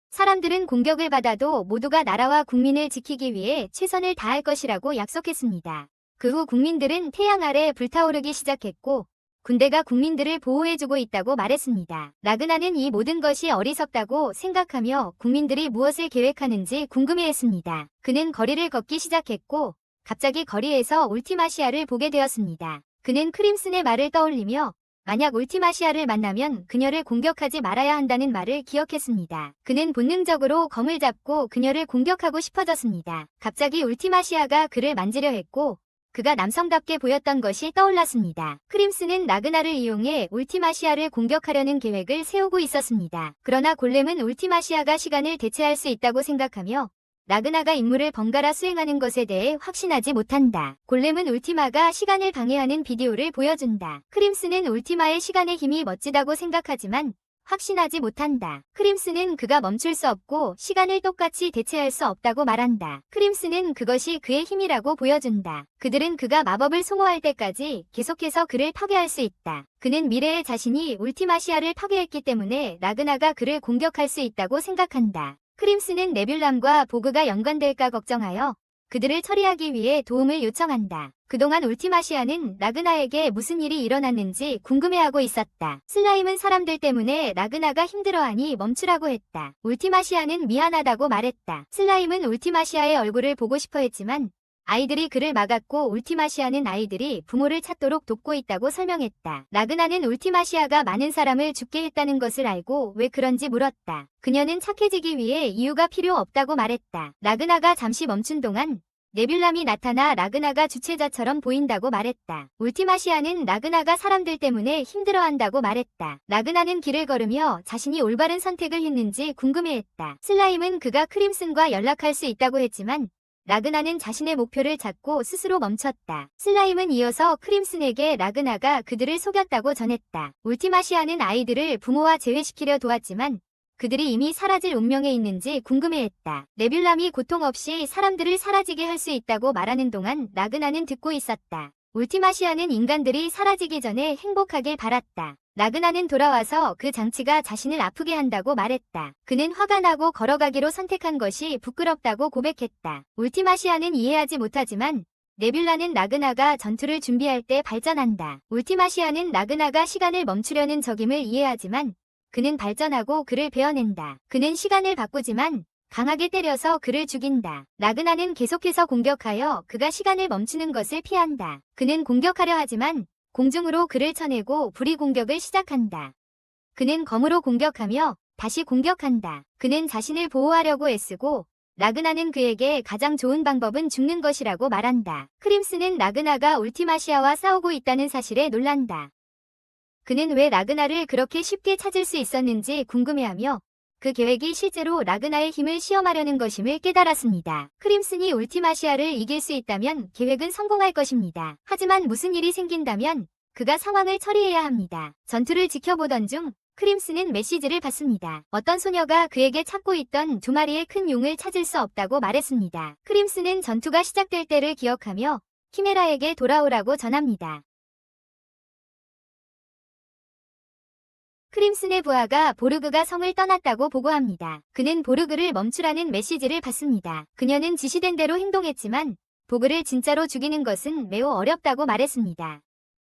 사람들은 공격을 받아도 모두가 나라와 국민을 지키기 위해 최선을 다할 것이라고 약속했습니다. 그 후 국민들은 태양 아래 불타오르기 시작했고 군대가 국민들을 보호해주고 있다고 말했습니다. 라그나는 이 모든 것이 어리석다고 생각하며 국민들이 무엇을 계획하는지 궁금해했습니다. 그는 거리를 걷기 시작했고 갑자기 거리에서 울티마시아를 보게 되었습니다. 그는 크림슨의 말을 떠올리며 만약 울티마시아를 만나면 그녀를 공격하지 말아야 한다는 말을 기억했습니다. 그는 본능적으로 검을 잡고 그녀를 공격하고 싶어졌습니다. 갑자기 울티마시아가 그를 만지려 했고 그가 남성답게 보였던 것이 떠올랐습니다. 크림슨은 라그나를 이용해 울티마시아를 공격하려는 계획을 세우고 있었습니다. 그러나 골렘은 울티마시아가 시간을 대체할 수 있다고 생각하며 라그나가 임무를 번갈아 수행하는 것에 대해 확신하지 못한다. 골렘은 울티마가 시간을 방해하는 비디오를 보여준다. 크림슨은 울티마의 시간의 힘이 멋지다고 생각하지만 확신하지 못한다. 크림슨은 그가 멈출 수 없고 시간을 똑같이 대체할 수 없다고 말한다. 크림슨은 그것이 그의 힘이라고 보여준다. 그들은 그가 마법을 소모할 때까지 계속해서 그를 파괴할 수 있다. 그는 미래의 자신이 울티마시아를 파괴했기 때문에 라그나가 그를 공격할 수 있다고 생각한다. 크림슨은 네뷸람과 보그가 연관될까 걱정하여 그들을 처리하기 위해 도움을 요청한다. 그동안 울티마시아는 라그나에게 무슨 일이 일어났는지 궁금해하고 있었다. 슬라임은 사람들 때문에 라그나가 힘들어하니 멈추라고 했다. 울티마시아는 미안하다고 말했다. 슬라임은 울티마시아의 얼굴을 보고 싶어 했지만 아이들이 그를 막았고 울티마시아는 아이들이 부모를 찾도록 돕고 있다고 설명했다. 라그나는 울티마시아가 많은 사람을 죽게 했다는 것을 알고 왜 그런지 물었다. 그녀는 착해지기 위해 이유가 필요 없다고 말했다. 라그나가 잠시 멈춘 동안 네뷸람이 나타나 라그나가 주최자처럼 보인다고 말했다. 울티마시아는 라그나가 사람들 때문에 힘들어한다고 말했다. 라그나는 길을 걸으며 자신이 올바른 선택을 했는지 궁금해했다. 슬라임은 그가 크림슨과 연락할 수 있다고 했지만 라그나는 자신의 목표를 찾고 스스로 멈췄다. 슬라임은 이어서 크림슨에게 라그나가 그들을 속였다고 전했다. 울티마시아는 아이들을 부모와 재회시키려 도왔지만 그들이 이미 사라질 운명에 있는지 궁금해했다. 네뷸람이 고통 없이 사람들을 사라지게 할 수 있다고 말하는 동안 라그나는 듣고 있었다. 울티마시아는 인간들이 사라지기 전에 행복하길 바랐다. 라그나는 돌아와서 그 장치가 자신을 아프게 한다고 말했다. 그는 화가 나고 걸어가기로 선택한 것이 부끄럽다고 고백했다. 울티마시아는 이해하지 못하지만 네뷸라는 라그나가 전투를 준비할 때 발전한다. 울티마시아는 라그나가 시간을 멈추려는 적임을 이해하지만 그는 발전하고 그를 베어낸다. 그는 시간을 바꾸지만 강하게 때려서 그를 죽인다. 라그나는 계속해서 공격하여 그가 시간을 멈추는 것을 피한다. 그는 공격하려 하지만 공중으로 그를 쳐내고 불이 공격을 시작한다. 그는 검으로 공격하며 다시 공격한다. 그는 자신을 보호하려고 애쓰고 라그나는 그에게 가장 좋은 방법은 죽는 것이라고 말한다. 크림슨은 라그나가 울티마시아와 싸우고 있다는 사실에 놀란다. 그는 왜 라그나를 그렇게 쉽게 찾을 수 있었는지 궁금해하며 그 계획이 실제로 라그나의 힘을 시험하려는 것임을 깨달았습니다. 크림슨이 울티마시아를 이길 수 있다면 계획은 성공할 것입니다. 하지만 무슨 일이 생긴다면 그가 상황을 처리해야 합니다. 전투를 지켜보던 중 크림슨은 메시지를 받습니다. 어떤 소녀가 그에게 찾고 있던 2마리의 큰 용을 찾을 수 없다고 말했습니다. 크림슨은 전투가 시작될 때를 기억하며 키메라에게 돌아오라고 전합니다. 크림슨의 부하가 보르그가 성을 떠났다고 보고합니다. 그는 보르그를 멈추라는 메시지를 받습니다. 그녀는 지시된 대로 행동했지만 보그를 진짜로 죽이는 것은 매우 어렵다고 말했습니다.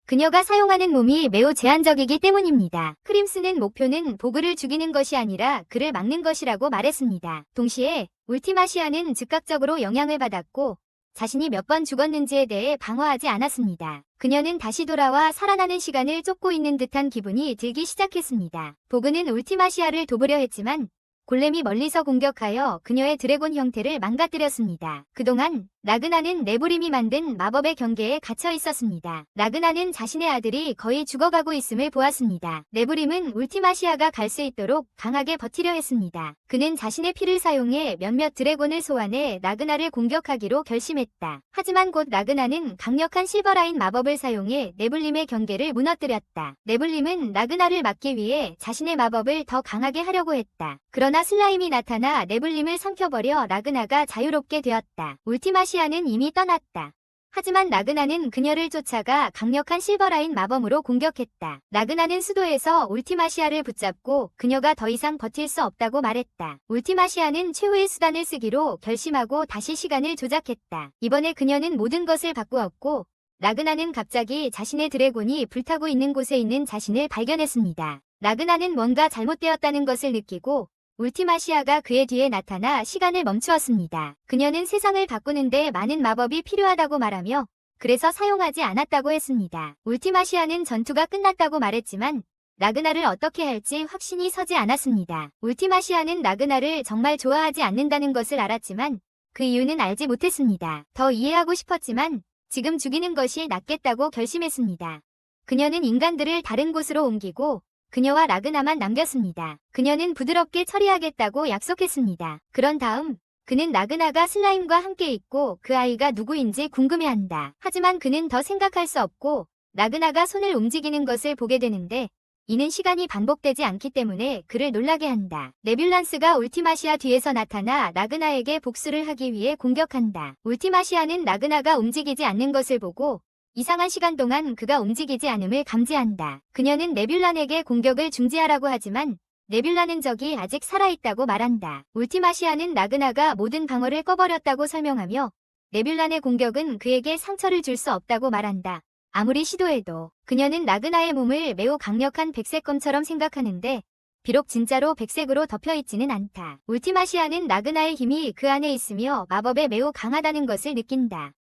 그녀가 사용하는 몸이 매우 제한적이기 때문입니다. 크림슨은 목표는 보그를 죽이는 것이 아니라 그를 막는 것이라고 말했습니다. 동시에 울티마시아는 즉각적으로 영향을 받았고 자신이 몇 번 죽었는지에 대해 방어하지 않았습니다. 그녀는 다시 돌아와 살아나는 시간을 쫓고 있는 듯한 기분이 들기 시작했습니다. 보그는 울티마시아를 돕으려 했지만 골렘이 멀리서 공격하여 그녀의 드래곤 형태를 망가뜨렸습니다. 그동안 라그나는 네브림이 만든 마법의 경계에 갇혀 있었습니다. 라그나는 자신의 아들이 거의 죽어가고 있음을 보았습니다. 네브림은 울티마시아가 갈 수 있도록 강하게 버티려 했습니다. 그는 자신의 피를 사용해 몇몇 드래곤을 소환해 라그나를 공격하기로 결심했다. 하지만 곧 라그나는 강력한 실버라인 마법을 사용해 네블림의 경계를 무너뜨렸다. 네블림은 라그나를 막기 위해 자신의 마법을 더 강하게 하려고 했다. 그러나 슬라임이 나타나 네블림을 삼켜버려 라그나가 자유롭게 되었다. 울티마시아는 이미 떠났다. 하지만 라그나는 그녀를 쫓아가 강력한 실버라인 마법으로 공격했다. 라그나는 수도에서 울티마시아를 붙잡고 그녀가 더 이상 버틸 수 없다고 말했다. 울티마시아는 최후의 수단을 쓰기로 결심하고 다시 시간을 조작했다. 이번에 그녀는 모든 것을 바꾸었고 라그나는 갑자기 자신의 드래곤이 불타고 있는 곳에 있는 자신을 발견했습니다. 라그나는 뭔가 잘못되었다는 것을 느끼고 울티마시아가 그의 뒤에 나타나 시간을 멈추었습니다. 그녀는 세상을 바꾸는데 많은 마법이 필요하다고 말하며 그래서 사용하지 않았다고 했습니다. 울티마시아는 전투가 끝났다고 말했지만 라그나를 어떻게 할지 확신이 서지 않았습니다. 울티마시아는 라그나를 정말 좋아하지 않는다는 것을 알았지만 그 이유는 알지 못했습니다. 더 이해하고 싶었지만 지금 죽이는 것이 낫겠다고 결심했습니다. 그녀는 인간들을 다른 곳으로 옮기고 그녀와 라그나만 남겼습니다. 그녀는 부드럽게 처리하겠다고 약속했습니다. 그런 다음 그는 라그나가 슬라임과 함께 있고 그 아이가 누구인지 궁금해한다. 하지만 그는 더 생각할 수 없고 라그나가 손을 움직이는 것을 보게 되는데 이는 시간이 반복되지 않기 때문에 그를 놀라게 한다. 네뷸란스가 울티마시아 뒤에서 나타나 라그나에게 복수를 하기 위해 공격한다. 울티마시아는 라그나가 움직이지 않는 것을 보고 이상한 시간 동안 그가 움직이지 않음을 감지한다. 그녀는 네뷸란에게 공격을 중지하라고 하지만 네뷸란은 적이 아직 살아있다고 말한다. 울티마시아는 라그나가 모든 방어를 꺼버렸다고 설명하며 네뷸란의 공격은 그에게 상처를 줄 수 없다고 말한다. 아무리 시도해도 그녀는 라그나의 몸을 매우 강력한 백색검처럼 생각하는데 비록 진짜로 백색으로 덮여있지는 않다. 울티마시아는 라그나의 힘이 그 안에 있으며 마법에 매우 강하다는 것을 느낀다.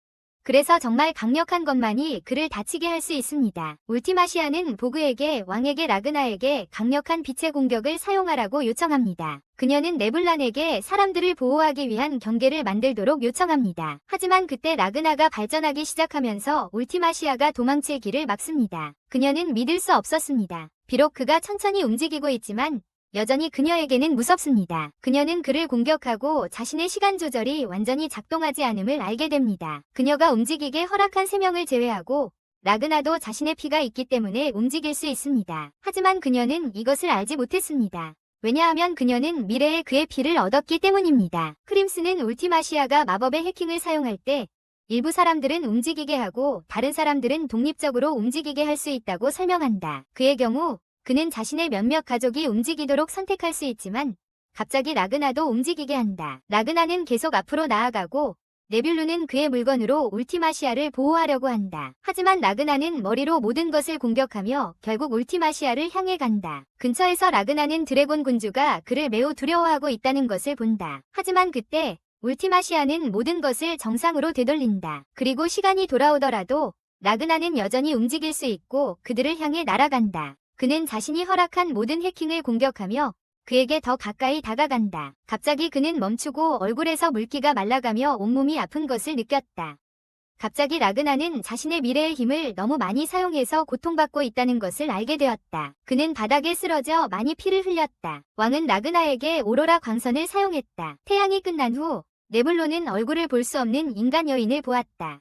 그래서 정말 강력한 것만이 그를 다치게 할 수 있습니다. 울티마시아는 보그에게 왕에게 라그나에게 강력한 빛의 공격을 사용하라고 요청합니다. 그녀는 네블란에게 사람들을 보호하기 위한 경계를 만들도록 요청합니다. 하지만 그때 라그나가 발전하기 시작하면서 울티마시아가 도망칠 길을 막습니다. 그녀는 믿을 수 없었습니다. 비록 그가 천천히 움직이고 있지만 여전히 그녀에게는 무섭습니다. 그녀는 그를 공격하고 자신의 시간 조절이 완전히 작동하지 않음을 알게 됩니다. 그녀가 움직이게 허락한 3명을 제외하고 라그나도 자신의 피가 있기 때문에 움직일 수 있습니다. 하지만 그녀는 이것을 알지 못했습니다. 왜냐하면 그녀는 미래에 그의 피를 얻었기 때문입니다. 크림슨은 울티마시아가 마법의 해킹을 사용할 때 일부 사람들은 움직이게 하고 다른 사람들은 독립적으로 움직이게 할 수 있다고 설명한다. 그의 경우 그는 자신의 몇몇 가족이 움직이도록 선택할 수 있지만 갑자기 라그나도 움직이게 한다. 라그나는 계속 앞으로 나아가고 네뷸루는 그의 물건으로 울티마시아를 보호하려고 한다. 하지만 라그나는 머리로 모든 것을 공격하며 결국 울티마시아를 향해 간다. 근처에서 라그나는 드래곤 군주가 그를 매우 두려워하고 있다는 것을 본다. 하지만 그때 울티마시아는 모든 것을 정상으로 되돌린다. 그리고 시간이 돌아오더라도 라그나는 여전히 움직일 수 있고 그들을 향해 날아간다. 그는 자신이 허락한 모든 해킹을 공격하며 그에게 더 가까이 다가간다. 갑자기 그는 멈추고 얼굴에서 물기가 말라가며 온몸이 아픈 것을 느꼈다. 갑자기 라그나는 자신의 미래의 힘을 너무 많이 사용해서 고통받고 있다는 것을 알게 되었다. 그는 바닥에 쓰러져 많이 피를 흘렸다. 왕은 라그나에게 오로라 광선을 사용했다. 태양이 끝난 후 네블로는 얼굴을 볼 수 없는 인간 여인을 보았다.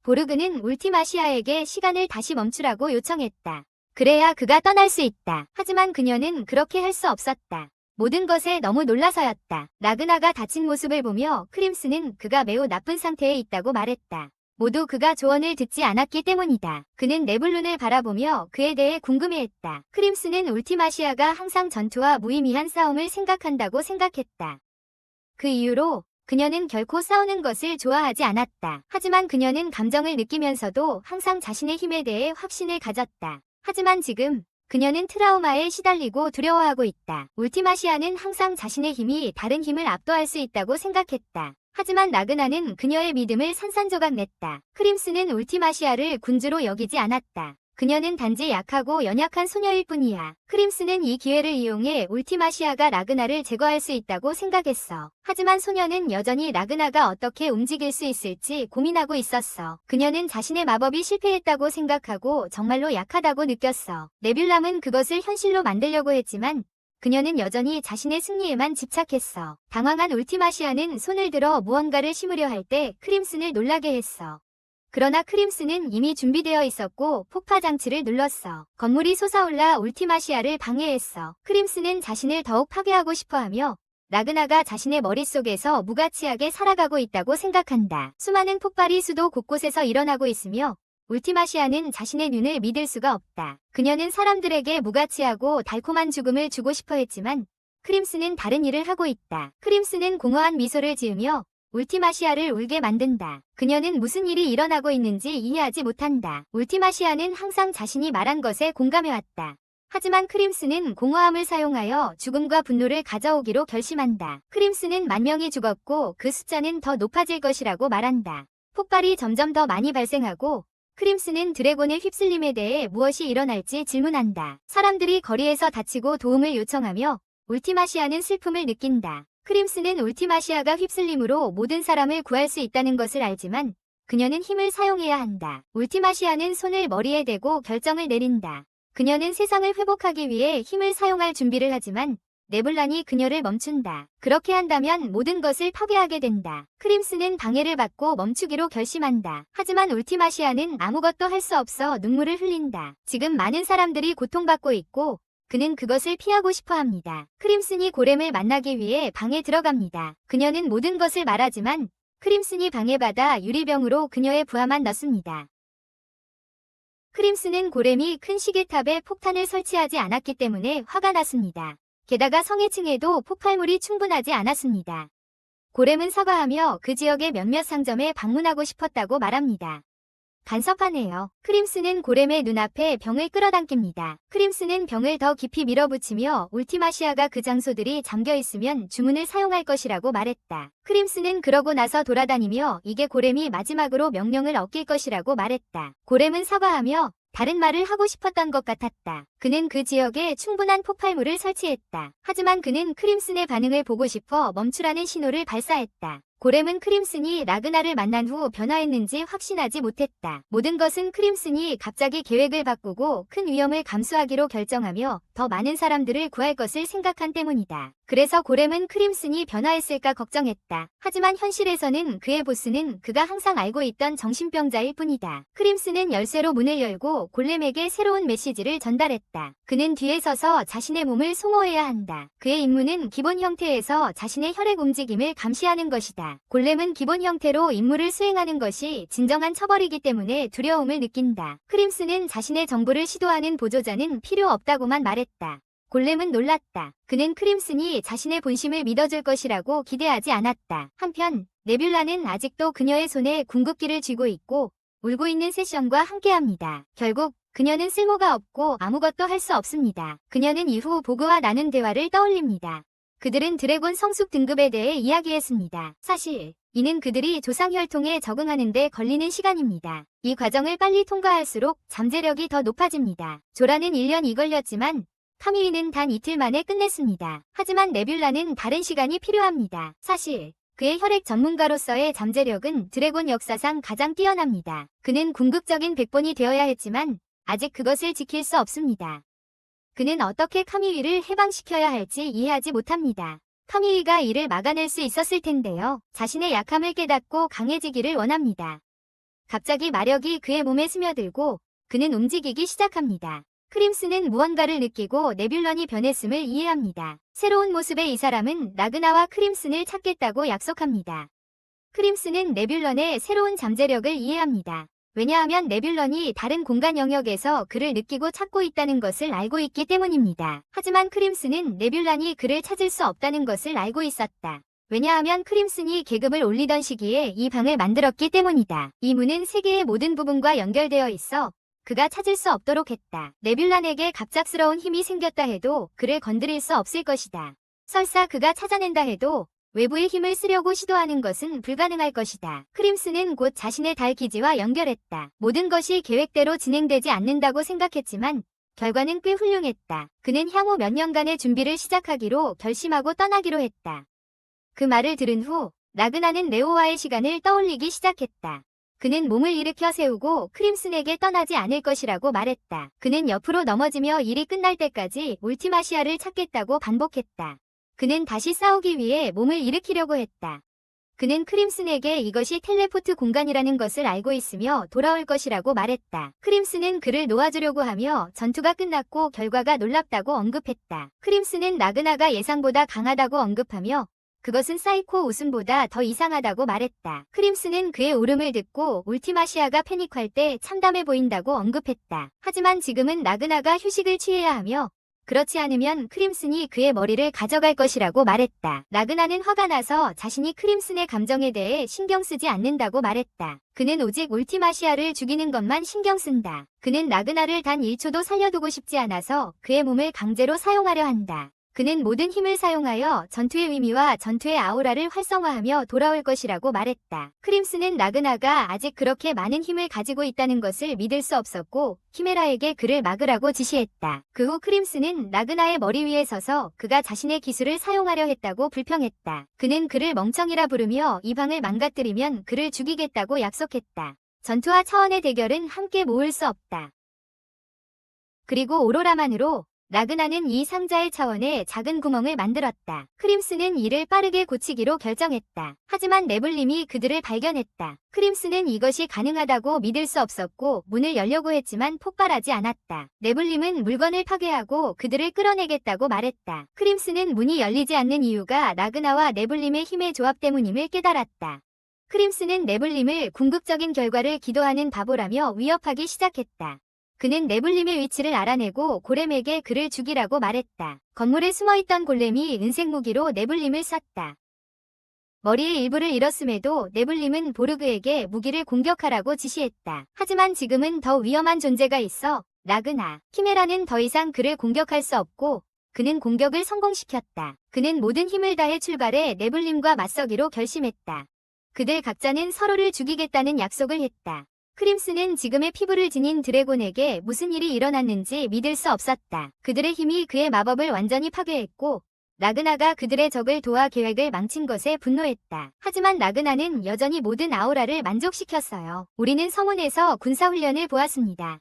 보르그는 울티마시아에게 시간을 다시 멈추라고 요청했다. 그래야 그가 떠날 수 있다. 하지만 그녀는 그렇게 할 수 없었다. 모든 것에 너무 놀라서였다. 라그나가 다친 모습을 보며 크림스는 그가 매우 나쁜 상태에 있다고 말했다. 모두 그가 조언을 듣지 않았기 때문이다. 그는 네블룬을 바라보며 그에 대해 궁금해했다. 크림스는 울티마시아가 항상 전투와 무의미한 싸움을 생각한다고 생각했다. 그 이후로 그녀는 결코 싸우는 것을 좋아하지 않았다. 하지만 그녀는 감정을 느끼면서도 항상 자신의 힘에 대해 확신을 가졌다. 하지만 지금 그녀는 트라우마에 시달리고 두려워하고 있다. 울티마시아는 항상 자신의 힘이 다른 힘을 압도할 수 있다고 생각했다. 하지만 라그나는 그녀의 믿음을 산산조각 냈다. 크림스는 울티마시아를 군주로 여기지 않았다. 그녀는 단지 약하고 연약한 소녀일 뿐이야. 크림스는 이 기회를 이용해 울티마시아가 라그나를 제거할 수 있다고 생각했어. 하지만 소녀는 여전히 라그나가 어떻게 움직일 수 있을지 고민하고 있었어. 그녀는 자신의 마법이 실패했다고 생각하고 정말로 약하다고 느꼈어. 네뷸람은 그것을 현실로 만들려고 했지만 그녀는 여전히 자신의 승리에만 집착했어. 당황한 울티마시아는 손을 들어 무언가를 심으려 할 때 크림슨을 놀라게 했어. 그러나 크림슨은 이미 준비되어 있었고 폭파 장치를 눌렀어. 건물이 솟아올라 울티마시아를 방해했어. 크림슨은 자신을 더욱 파괴하고 싶어하며 라그나가 자신의 머릿속에서 무가치하게 살아가고 있다고 생각한다. 수많은 폭발이 수도 곳곳에서 일어나고 있으며 울티마시아는 자신의 눈을 믿을 수가 없다. 그녀는 사람들에게 무가치하고 달콤한 죽음을 주고 싶어 했지만 크림슨은 다른 일을 하고 있다. 크림슨은 공허한 미소를 지으며 울티마시아를 울게 만든다. 그녀는 무슨 일이 일어나고 있는지 이해하지 못한다. 울티마시아는 항상 자신이 말한 것에 공감해왔다. 하지만 크림슨은 공허함을 사용하여 죽음과 분노를 가져오기로 결심한다. 크림슨은 10,000명이 죽었고 그 숫자는 더 높아질 것이라고 말한다. 폭발이 점점 더 많이 발생하고 크림슨은 드래곤의 휩쓸림에 대해 무엇이 일어날지 질문한다. 사람들이 거리에서 다치고 도움을 요청하며 울티마시아는 슬픔을 느낀다. 크림슨은 울티마시아가 휩쓸림으로 모든 사람을 구할 수 있다는 것을 알지만 그녀는 힘을 사용해야 한다. 울티마시아는 손을 머리에 대고 결정을 내린다. 그녀는 세상을 회복하기 위해 힘을 사용할 준비를 하지만 네블란이 그녀를 멈춘다. 그렇게 한다면 모든 것을 파괴하게 된다. 크림슨은 방해를 받고 멈추기로 결심한다. 하지만 울티마시아는 아무것도 할 수 없어 눈물을 흘린다. 지금 많은 사람들이 고통받고 있고 그는 그것을 피하고 싶어 합니다. 크림슨이 고렘을 만나기 위해 방에 들어갑니다. 그녀는 모든 것을 말하지만 크림슨이 방해받아 유리병으로 그녀의 부하만 넣습니다. 크림슨은 고렘이 큰 시계탑에 폭탄을 설치하지 않았기 때문에 화가 났습니다. 게다가 성해층에도 폭발물이 충분하지 않았습니다. 고렘은 사과하며 그 지역의 몇몇 상점에 방문하고 싶었다고 말합니다. 간섭하네요. 크림슨은 고렘의 눈앞에 병을 끌어당깁니다. 크림슨은 병을 더 깊이 밀어붙이며 울티마시아가 그 장소들이 잠겨있으면 주문을 사용할 것이라고 말했다. 크림슨은 그러고 나서 돌아다니며 이게 고렘이 마지막으로 명령을 얻길 것이라고 말했다. 고렘은 사과하며 다른 말을 하고 싶었던 것 같았다. 그는 그 지역에 충분한 폭발물을 설치했다. 하지만 그는 크림슨의 반응을 보고 싶어 멈추라는 신호를 발사했다. 고렘은 크림슨이 라그나를 만난 후 변화했는지 확신하지 못했다. 모든 것은 크림슨이 갑자기 계획을 바꾸고 큰 위험을 감수하기로 결정하며 더 많은 사람들을 구할 것을 생각한 때문이다. 그래서 고렘은 크림슨이 변화했을까 걱정했다. 하지만 현실에서는 그의 보스는 그가 항상 알고 있던 정신병자일 뿐이다. 크림슨은 열쇠로 문을 열고 골렘에게 새로운 메시지를 전달했다. 그는 뒤에 서서 자신의 몸을 소모해야 한다. 그의 임무는 기본 형태에서 자신의 혈액 움직임을 감시하는 것이다. 골렘은 기본 형태로 임무를 수행하는 것이 진정한 처벌이기 때문에 두려움을 느낀다. 크림슨은 자신의 정보를 시도하는 보조자는 필요 없다고만 말했다. 골렘은 놀랐다. 그는 크림슨이 자신의 본심을 믿어줄 것이라고 기대하지 않았다. 한편 네뷸라는 아직도 그녀의 손에 궁극기를 쥐고 있고 울고 있는 세션과 함께합니다. 결국 그녀는 쓸모가 없고 아무것도 할 수 없습니다. 그녀는 이후 보그와 나눈 대화를 떠올립니다. 그들은 드래곤 성숙 등급에 대해 이야기했습니다. 사실 이는 그들이 조상 혈통에 적응하는 데 걸리는 시간입니다. 이 과정을 빨리 통과할수록 잠재력이 더 높아집니다. 조라는 1년이 걸렸지만 카미리는 단 이틀 만에 끝냈습니다. 하지만 네뷸라는 다른 시간이 필요합니다. 사실 그의 혈액 전문가로서의 잠재력은 드래곤 역사상 가장 뛰어납니다. 그는 궁극적인 백본이 되어야 했지만 아직 그것을 지킬 수 없습니다. 그는 어떻게 카미위를 해방시켜야 할지 이해하지 못합니다. 카미위가 이를 막아낼 수 있었을 텐데요. 자신의 약함을 깨닫고 강해지기를 원합니다. 갑자기 마력이 그의 몸에 스며들고 그는 움직이기 시작합니다. 크림슨은 무언가를 느끼고 네뷸런이 변했음을 이해합니다. 새로운 모습의 이 사람은 라그나와 크림슨을 찾겠다고 약속합니다. 크림슨은 네뷸런의 새로운 잠재력을 이해합니다. 왜냐하면 네뷸런이 다른 공간 영역에서 그를 느끼고 찾고 있다는 것을 알고 있기 때문입니다. 하지만 크림슨은 네뷸런이 그를 찾을 수 없다는 것을 알고 있었다. 왜냐하면 크림슨이 계급을 올리던 시기에 이 방을 만들었기 때문이다. 이 문은 세계의 모든 부분과 연결되어 있어 그가 찾을 수 없도록 했다. 네뷸런에게 갑작스러운 힘이 생겼다 해도 그를 건드릴 수 없을 것이다. 설사 그가 찾아낸다 해도 외부의 힘을 쓰려고 시도하는 것은 불가능할 것이다. 크림슨은 곧 자신의 달 기지와 연결했다. 모든 것이 계획대로 진행되지 않는다고 생각했지만 결과는 꽤 훌륭했다. 그는 향후 몇 년간의 준비를 시작하기로 결심하고 떠나기로 했다. 그 말을 들은 후 라그나는 레오와의 시간을 떠올리기 시작했다. 그는 몸을 일으켜 세우고 크림슨에게 떠나지 않을 것이라고 말했다. 그는 옆으로 넘어지며 일이 끝날 때까지 울티마시아를 찾겠다고 반복했다. 그는 다시 싸우기 위해 몸을 일으키려고 했다. 그는 크림슨에게 이것이 텔레포트 공간이라는 것을 알고 있으며 돌아올 것이라고 말했다. 크림슨은 그를 놓아주려고 하며 전투가 끝났고 결과가 놀랍다고 언급했다. 크림슨은 라그나가 예상보다 강하다고 언급하며 그것은 사이코 웃음보다 더 이상하다고 말했다. 크림슨은 그의 울음을 듣고 울티마시아가 패닉할 때 참담해 보인다고 언급했다. 하지만 지금은 라그나가 휴식을 취해야 하며 그렇지 않으면 크림슨이 그의 머리를 가져갈 것이라고 말했다. 라그나는 화가 나서 자신이 크림슨의 감정에 대해 신경 쓰지 않는다고 말했다. 그는 오직 울티마시아를 죽이는 것만 신경 쓴다. 그는 라그나를 단 1초도 살려두고 싶지 않아서 그의 몸을 강제로 사용하려 한다. 그는 모든 힘을 사용하여 전투의 의미와 전투의 아우라를 활성화하며 돌아올 것이라고 말했다. 크림슨은 라그나가 아직 그렇게 많은 힘을 가지고 있다는 것을 믿을 수 없었고 키메라에게 그를 막으라고 지시했다. 그 후 크림슨은 라그나의 머리 위에 서서 그가 자신의 기술을 사용하려 했다고 불평했다. 그는 그를 멍청이라 부르며 이 방을 망가뜨리면 그를 죽이겠다고 약속했다. 전투와 차원의 대결은 함께 모을 수 없다. 그리고 오로라만으로 라그나는 이 상자의 차원에 작은 구멍을 만들었다. 크림슨은 이를 빠르게 고치기로 결정했다. 하지만 네블림이 그들을 발견했다. 크림슨은 이것이 가능하다고 믿을 수 없었고 문을 열려고 했지만 폭발하지 않았다. 네블림은 물건을 파괴하고 그들을 끌어내겠다고 말했다. 크림슨은 문이 열리지 않는 이유가 라그나와 네블림의 힘의 조합 때문임을 깨달았다. 크림슨은 네블림을 궁극적인 결과를 기도하는 바보라며 위협하기 시작했다. 그는 네블림의 위치를 알아내고 골렘에게 그를 죽이라고 말했다. 건물에 숨어있던 골렘이 은색 무기로 네블림을 쐈다. 머리의 일부를 잃었음에도 네블림은 보르그에게 무기를 공격하라고 지시했다. 하지만 지금은 더 위험한 존재가 있어 라그나. 키메라는 더 이상 그를 공격할 수 없고 그는 공격을 성공시켰다. 그는 모든 힘을 다해 출발해 네블림과 맞서기로 결심했다. 그들 각자는 서로를 죽이겠다는 약속을 했다. 크림슨은 지금의 피부를 지닌 드래곤에게 무슨 일이 일어났는지 믿을 수 없었다. 그들의 힘이 그의 마법을 완전히 파괴했고 라그나가 그들의 적을 도와 계획을 망친 것에 분노했다. 하지만 라그나는 여전히 모든 아우라를 만족시켰어요. 우리는 서문에서 군사훈련을 보았습니다.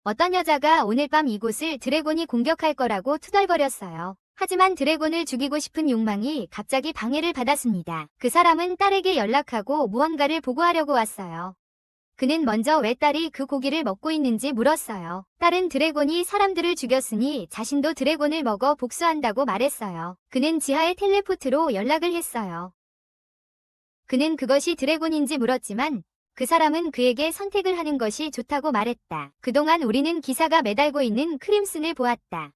어떤 여자가 오늘 밤 이곳을 드래곤이 공격할 거라고 투덜거렸어요. 하지만 드래곤을 죽이고 싶은 욕망이 갑자기 방해를 받았습니다. 그 사람은 딸에게 연락하고 무언가를 보고하려고 왔어요. 그는 먼저 왜 딸이 그 고기를 먹고 있는지 물었어요. 딸은 드래곤이 사람들을 죽였으니 자신도 드래곤을 먹어 복수한다고 말했어요. 그는 지하의 텔레포트로 연락을 했어요. 그는 그것이 드래곤인지 물었지만 그 사람은 그에게 선택을 하는 것이 좋다고 말했다. 그동안 우리는 기사가 매달고 있는 크림슨을 보았다.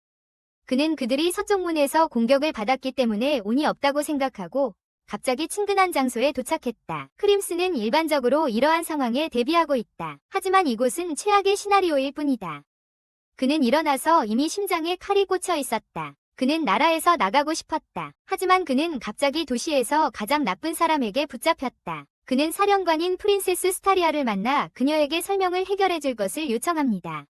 그는 그들이 서쪽 문에서 공격을 받았기 때문에 운이 없다고 생각하고 갑자기 친근한 장소에 도착했다. 크림슨은 일반적으로 이러한 상황에 대비하고 있다. 하지만 이곳은 최악의 시나리오일 뿐이다. 그는 일어나서 이미 심장에 칼이 꽂혀 있었다. 그는 나라에서 나가고 싶었다. 하지만 그는 갑자기 도시에서 가장 나쁜 사람에게 붙잡혔다. 그는 사령관인 프린세스 스타리아를 만나 그녀에게 설명을 해결해 줄 것을 요청합니다.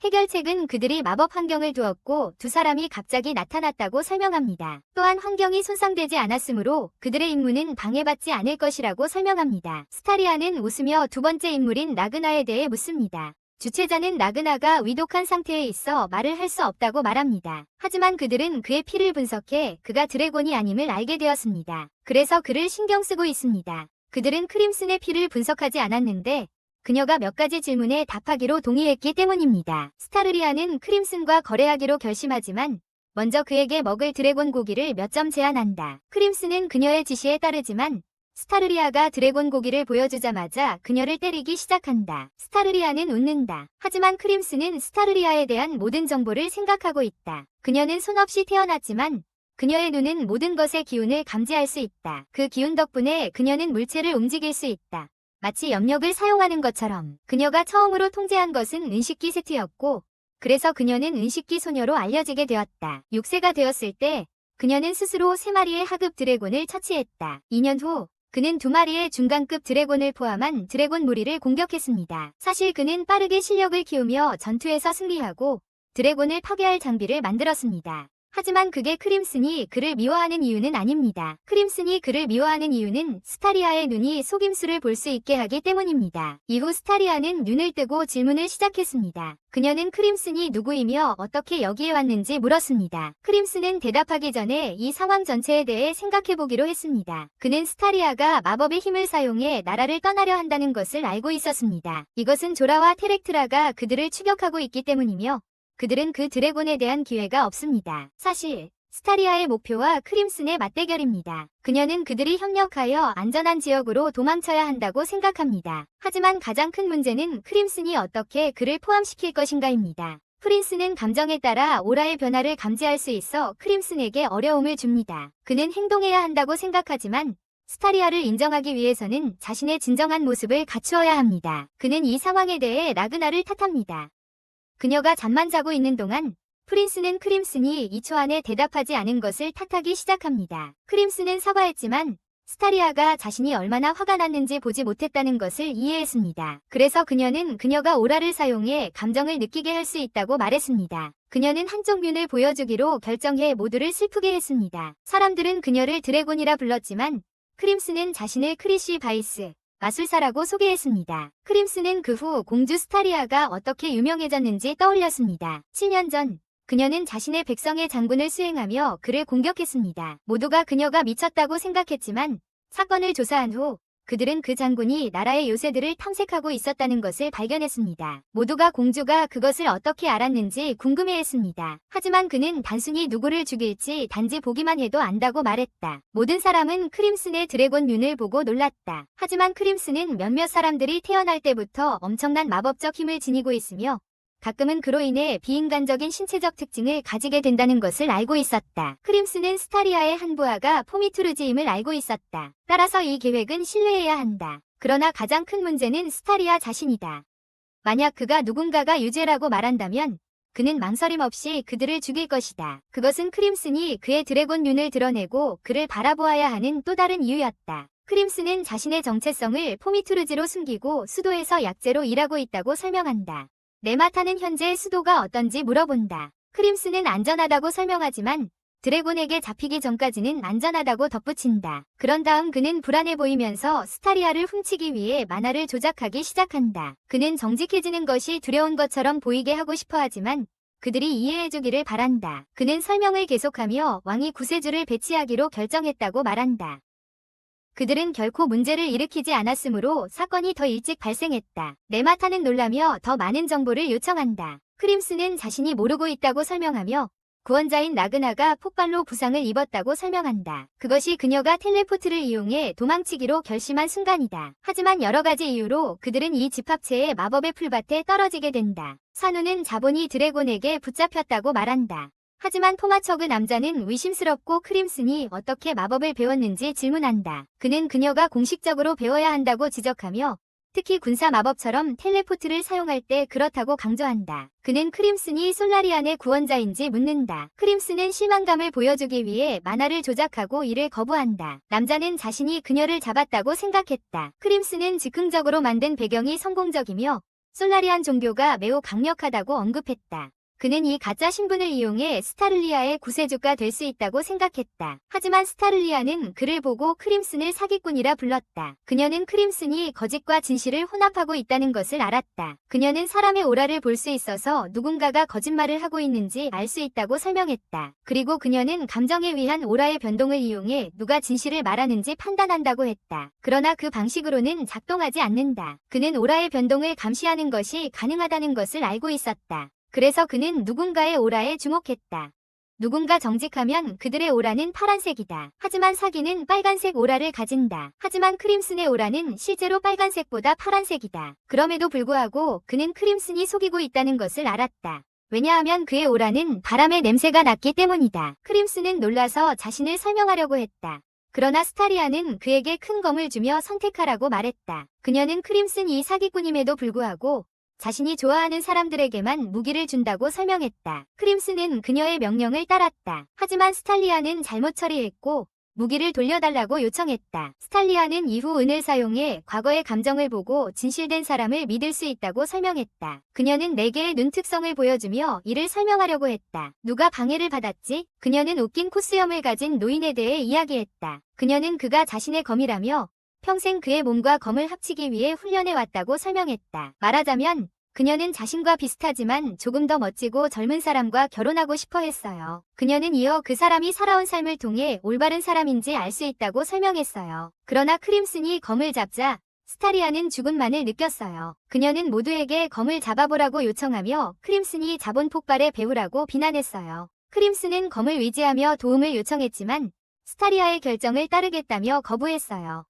해결책은 그들이 마법 환경을 두었고 두 사람이 갑자기 나타났다고 설명합니다. 또한 환경이 손상되지 않았으므로 그들의 임무는 방해받지 않을 것이라고 설명합니다. 스타리아는 웃으며 두 번째 인물인 나그나에 대해 묻습니다. 주최자는 나그나가 위독한 상태에 있어 말을 할 수 없다고 말합니다. 하지만 그들은 그의 피를 분석해 그가 드래곤이 아님을 알게 되었습니다. 그래서 그를 신경 쓰고 있습니다. 그들은 크림슨의 피를 분석하지 않았는데 그녀가 몇 가지 질문에 답하기로 동의했기 때문입니다. 스타르리아는 크림슨과 거래하기로 결심하지만 먼저 그에게 먹을 드래곤 고기를 몇 점 제안한다. 크림슨은 그녀의 지시에 따르지만 스타르리아가 드래곤 고기를 보여주자마자 그녀를 때리기 시작한다. 스타르리아는 웃는다. 하지만 크림슨은 스타르리아에 대한 모든 정보를 생각하고 있다. 그녀는 손 없이 태어났지만 그녀의 눈은 모든 것의 기운을 감지할 수 있다. 그 기운 덕분에 그녀는 물체를 움직일 수 있다. 마치 염력을 사용하는 것처럼. 그녀가 처음으로 통제한 것은 은식기 세트였고 그래서 그녀는 은식기 소녀로 알려지게 되었다. 6세가 되었을 때 그녀는 스스로 3마리의 하급 드래곤을 처치했다. 2년 후 그는 2마리의 중간급 드래곤을 포함한 드래곤 무리를 공격했습니다. 사실 그는 빠르게 실력을 키우며 전투에서 승리하고 드래곤을 파괴할 장비를 만들었습니다. 하지만 그게 크림슨이 그를 미워하는 이유는 아닙니다. 크림슨이 그를 미워하는 이유는 스타리아의 눈이 속임수를 볼 수 있게 하기 때문입니다. 이후 스타리아는 눈을 뜨고 질문을 시작했습니다. 그녀는 크림슨이 누구이며 어떻게 여기에 왔는지 물었습니다. 크림슨은 대답하기 전에 이 상황 전체에 대해 생각해보기로 했습니다. 그는 스타리아가 마법의 힘을 사용해 나라를 떠나려 한다는 것을 알고 있었습니다. 이것은 조라와 테렉트라가 그들을 추격하고 있기 때문이며 그들은 그 드래곤에 대한 기회가 없습니다. 사실 스타리아의 목표와 크림슨의 맞대결입니다. 그녀는 그들이 협력하여 안전한 지역으로 도망쳐야 한다고 생각합니다. 하지만 가장 큰 문제는 크림슨이 어떻게 그를 포함시킬 것인가입니다. 프린스는 감정에 따라 오라의 변화를 감지할 수 있어 크림슨에게 어려움을 줍니다. 그는 행동해야 한다고 생각하지만 스타리아를 인정하기 위해서는 자신의 진정한 모습을 갖추어야 합니다. 그는 이 상황에 대해 나그나를 탓합니다. 그녀가 잠만 자고 있는 동안 프린스는 크림슨이 2초 안에 대답하지 않은 것을 탓하기 시작합니다. 크림슨은 사과했지만 스타리아가 자신이 얼마나 화가 났는지 보지 못했다는 것을 이해했습니다. 그래서 그녀는 그녀가 오라를 사용해 감정을 느끼게 할 수 있다고 말했습니다. 그녀는 한쪽 면을 보여주기로 결정해 모두를 슬프게 했습니다. 사람들은 그녀를 드래곤이라 불렀지만 크림슨은 자신을 크리쉬 바이스, 마술사라고 소개했습니다. 크림슨은 그 후 공주 스타리아가 어떻게 유명해졌는지 떠올렸습니다. 7년 전 그녀는 자신의 백성의 장군을 수행하며 그를 공격했습니다. 모두가 그녀가 미쳤다고 생각했지만 사건을 조사한 후 그들은 그 장군이 나라의 요새들을 탐색하고 있었다는 것을 발견했습니다. 모두가 공주가 그것을 어떻게 알았는지 궁금해했습니다. 하지만 그는 단순히 누구를 죽일지 단지 보기만 해도 안다고 말했다. 모든 사람은 크림슨의 드래곤 눈을 보고 놀랐다. 하지만 크림슨은 몇몇 사람들이 태어날 때부터 엄청난 마법적 힘을 지니고 있으며 가끔은 그로 인해 비인간적인 신체적 특징을 가지게 된다는 것을 알고 있었다. 크림슨은 스타리아의 한 부하가 포미투르지임을 알고 있었다. 따라서 이 계획은 신뢰해야 한다. 그러나 가장 큰 문제는 스타리아 자신이다. 만약 그가 누군가가 유죄라고 말한다면 그는 망설임 없이 그들을 죽일 것이다. 그것은 크림슨이 그의 드래곤 눈을 드러내고 그를 바라보아야 하는 또 다른 이유였다. 크림슨은 자신의 정체성을 포미투르지로 숨기고 수도에서 약재로 일하고 있다고 설명한다. 네마타는 현재 수도가 어떤지 물어본다. 크림슨은 안전하다고 설명하지만 드래곤에게 잡히기 전까지는 안전하다고 덧붙인다. 그런 다음 그는 불안해 보이면서 스타리아를 훔치기 위해 만화를 조작하기 시작한다. 그는 정직해지는 것이 두려운 것처럼 보이게 하고 싶어 하지만 그들이 이해해주기를 바란다. 그는 설명을 계속하며 왕이 구세주를 배치하기로 결정했다고 말한다. 그들은 결코 문제를 일으키지 않았으므로 사건이 더 일찍 발생했다. 네마타는 놀라며 더 많은 정보를 요청한다. 크림슨은 자신이 모르고 있다고 설명하며 구원자인 나그나가 폭발로 부상을 입었다고 설명한다. 그것이 그녀가 텔레포트를 이용해 도망치기로 결심한 순간이다. 하지만 여러 가지 이유로 그들은 이 집합체의 마법의 풀밭에 떨어지게 된다. 산우는 자본이 드래곤에게 붙잡혔다고 말한다. 하지만 포마초그 남자는 의심스럽고 크림슨이 어떻게 마법을 배웠는지 질문한다. 그는 그녀가 공식적으로 배워야 한다고 지적하며 특히 군사 마법처럼 텔레포트를 사용할 때 그렇다고 강조한다. 그는 크림슨이 솔라리안의 구원자인지 묻는다. 크림슨은 실망감을 보여주기 위해 만화를 조작하고 이를 거부한다. 남자는 자신이 그녀를 잡았다고 생각했다. 크림슨은 즉흥적으로 만든 배경이 성공적이며 솔라리안 종교가 매우 강력하다고 언급했다. 그는 이 가짜 신분을 이용해 스타를리아의 구세주가 될 수 있다고 생각했다. 하지만 스타를리아는 그를 보고 크림슨을 사기꾼이라 불렀다. 그녀는 크림슨이 거짓과 진실을 혼합하고 있다는 것을 알았다. 그녀는 사람의 오라를 볼 수 있어서 누군가가 거짓말을 하고 있는지 알 수 있다고 설명했다. 그리고 그녀는 감정에 의한 오라의 변동을 이용해 누가 진실을 말하는지 판단한다고 했다. 그러나 그 방식으로는 작동하지 않는다. 그는 오라의 변동을 감시하는 것이 가능하다는 것을 알고 있었다. 그래서 그는 누군가의 오라에 주목했다. 누군가 정직하면 그들의 오라는 파란색이다. 하지만 사기는 빨간색 오라를 가진다. 하지만 크림슨의 오라는 실제로 빨간색보다 파란색이다. 그럼에도 불구하고 그는 크림슨이 속이고 있다는 것을 알았다. 왜냐하면 그의 오라는 바람의 냄새가 났기 때문이다. 크림슨은 놀라서 자신을 설명하려고 했다. 그러나 스타리아는 그에게 큰 검을 주며 선택하라고 말했다. 그녀는 크림슨이 사기꾼임에도 불구하고 자신이 좋아하는 사람들에게만 무기를 준다고 설명했다. 크림슨은 그녀의 명령을 따랐다. 하지만 스탈리아는 잘못 처리했고 무기를 돌려달라고 요청했다. 스탈리아는 이후 은을 사용해 과거의 감정을 보고 진실된 사람을 믿을 수 있다고 설명했다. 그녀는 4개의 눈 특성을 보여주며 이를 설명하려고 했다. 누가 방해를 받았지? 그녀는 웃긴 코수염을 가진 노인에 대해 이야기했다. 그녀는 그가 자신의 검이라며 평생 그의 몸과 검을 합치기 위해 훈련해왔다고 설명했다. 말하자면 그녀는 자신과 비슷하지만 조금 더 멋지고 젊은 사람과 결혼하고 싶어 했어요. 그녀는 이어 그 사람이 살아온 삶을 통해 올바른 사람인지 알 수 있다고 설명했어요. 그러나 크림슨이 검을 잡자 스타리아는 죽음만을 느꼈어요. 그녀는 모두에게 검을 잡아보라고 요청하며 크림슨이 자본 폭발의 배우라고 비난했어요. 크림슨은 검을 의지하며 도움을 요청했지만 스타리아의 결정을 따르겠다며 거부했어요.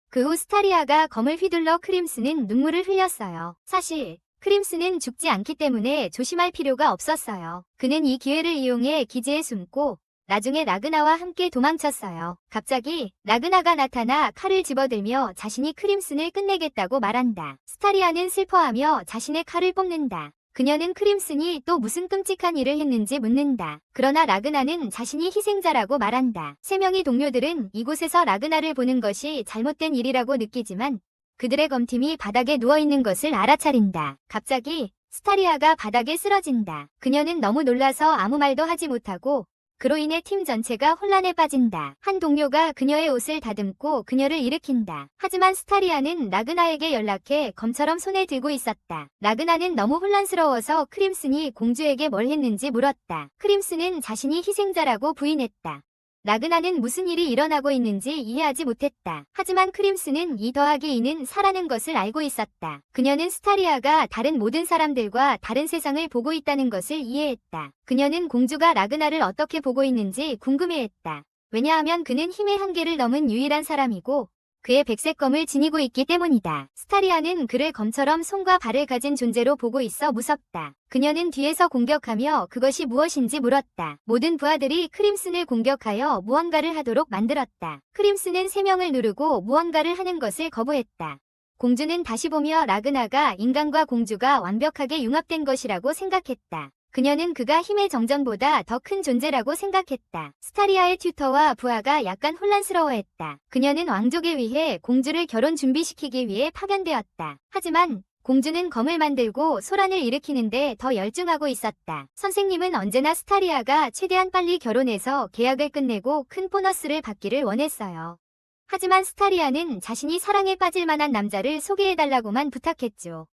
그 후 스타리아가 검을 휘둘러 크림슨은 눈물을 흘렸어요. 사실 크림슨은 죽지 않기 때문에 조심할 필요가 없었어요. 그는 이 기회를 이용해 기지에 숨고 나중에 라그나와 함께 도망쳤어요. 갑자기 라그나가 나타나 칼을 집어들며 자신이 크림슨을 끝내겠다고 말한다. 스타리아는 슬퍼하며 자신의 칼을 뽑는다. 그녀는 크림슨이 또 무슨 끔찍한 일을 했는지 묻는다. 그러나 라그나는 자신이 희생자라고 말한다. 3명의 동료들은 이곳에서 라그나를 보는 것이 잘못된 일이라고 느끼지만 그들의 검팀이 바닥에 누워있는 것을 알아차린다. 갑자기 스타리아가 바닥에 쓰러진다. 그녀는 너무 놀라서 아무 말도 하지 못하고 그로 인해 팀 전체가 혼란에 빠진다. 한 동료가 그녀의 옷을 다듬고 그녀를 일으킨다. 하지만 스타리아는 라그나에게 연락해 검처럼 손에 들고 있었다. 라그나는 너무 혼란스러워서 크림슨이 공주에게 뭘 했는지 물었다. 크림슨은 자신이 희생자라고 부인했다. 라그나는 무슨 일이 일어나고 있는지 이해하지 못했다. 하지만 크림슨은 2 더하기 2는 4라는 것을 알고 있었다. 그녀는 스타리아가 다른 모든 사람들과 다른 세상을 보고 있다는 것을 이해했다. 그녀는 공주가 라그나를 어떻게 보고 있는지 궁금해했다. 왜냐하면 그는 힘의 한계를 넘은 유일한 사람이고 그의 백색 검을 지니고 있기 때문이다. 스타리아는 그를 검처럼 손과 발을 가진 존재로 보고 있어 무섭다. 그녀는 뒤에서 공격하며 그것이 무엇인지 물었다. 모든 부하들이 크림슨을 공격하여 무언가를 하도록 만들었다. 크림슨은 3명을 누르고 무언가를 하는 것을 거부했다. 공주는 다시 보며 라그나가 인간과 공주가 완벽하게 융합된 것이라고 생각했다. 그녀는 그가 힘의 정전보다 더 큰 존재라고 생각했다. 스타리아의 튜터와 부하가 약간 혼란스러워했다. 그녀는 왕족에 의해 공주를 결혼 준비시키기 위해 파견되었다. 하지만 공주는 검을 만들고 소란을 일으키는데 더 열중하고 있었다. 선생님은 언제나 스타리아가 최대한 빨리 결혼해서 계약을 끝내고 큰 보너스를 받기를 원했어요. 하지만 스타리아는 자신이 사랑에 빠질 만한 남자를 소개해달라고만 부탁했죠.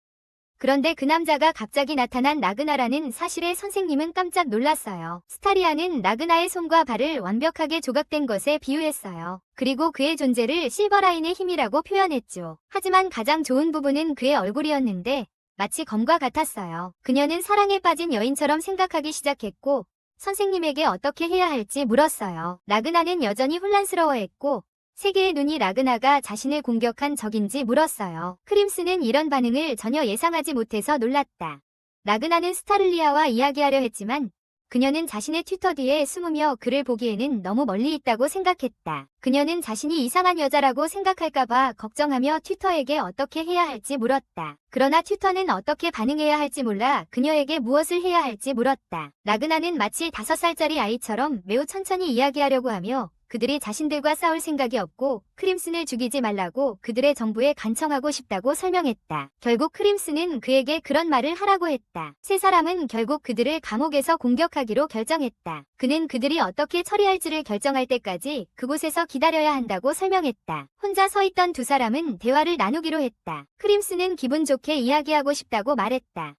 그런데 그 남자가 갑자기 나타난 라그나라는 사실에 선생님은 깜짝 놀랐어요. 스타리아는 라그나의 손과 발을 완벽하게 조각된 것에 비유했어요. 그리고 그의 존재를 실버라인의 힘이라고 표현했죠. 하지만 가장 좋은 부분은 그의 얼굴이었는데 마치 검과 같았어요. 그녀는 사랑에 빠진 여인처럼 생각하기 시작했고 선생님에게 어떻게 해야 할지 물었어요. 라그나는 여전히 혼란스러워했고 3개의 눈이 라그나가 자신을 공격한 적인지 물었어요. 크림슨은 이런 반응을 전혀 예상하지 못해서 놀랐다. 라그나는 스타를리아와 이야기하려 했지만 그녀는 자신의 튜터 뒤에 숨으며 그를 보기에는 너무 멀리 있다고 생각했다. 그녀는 자신이 이상한 여자라고 생각할까봐 걱정하며 튜터에게 어떻게 해야 할지 물었다. 그러나 튜터는 어떻게 반응해야 할지 몰라 그녀에게 무엇을 해야 할지 물었다. 라그나는 마치 5살짜리 아이처럼 매우 천천히 이야기하려고 하며 그들이 자신들과 싸울 생각이 없고 크림슨을 죽이지 말라고 그들의 정부에 간청하고 싶다고 설명했다. 결국 크림슨은 그에게 그런 말을 하라고 했다. 세 사람은 결국 그들을 감옥에서 공격하기로 결정했다. 그는 그들이 어떻게 처리할지를 결정할 때까지 그곳에서 기다려야 한다고 설명했다. 혼자 서 있던 두 사람은 대화를 나누기로 했다. 크림슨은 기분 좋게 이야기하고 싶다고 말했다.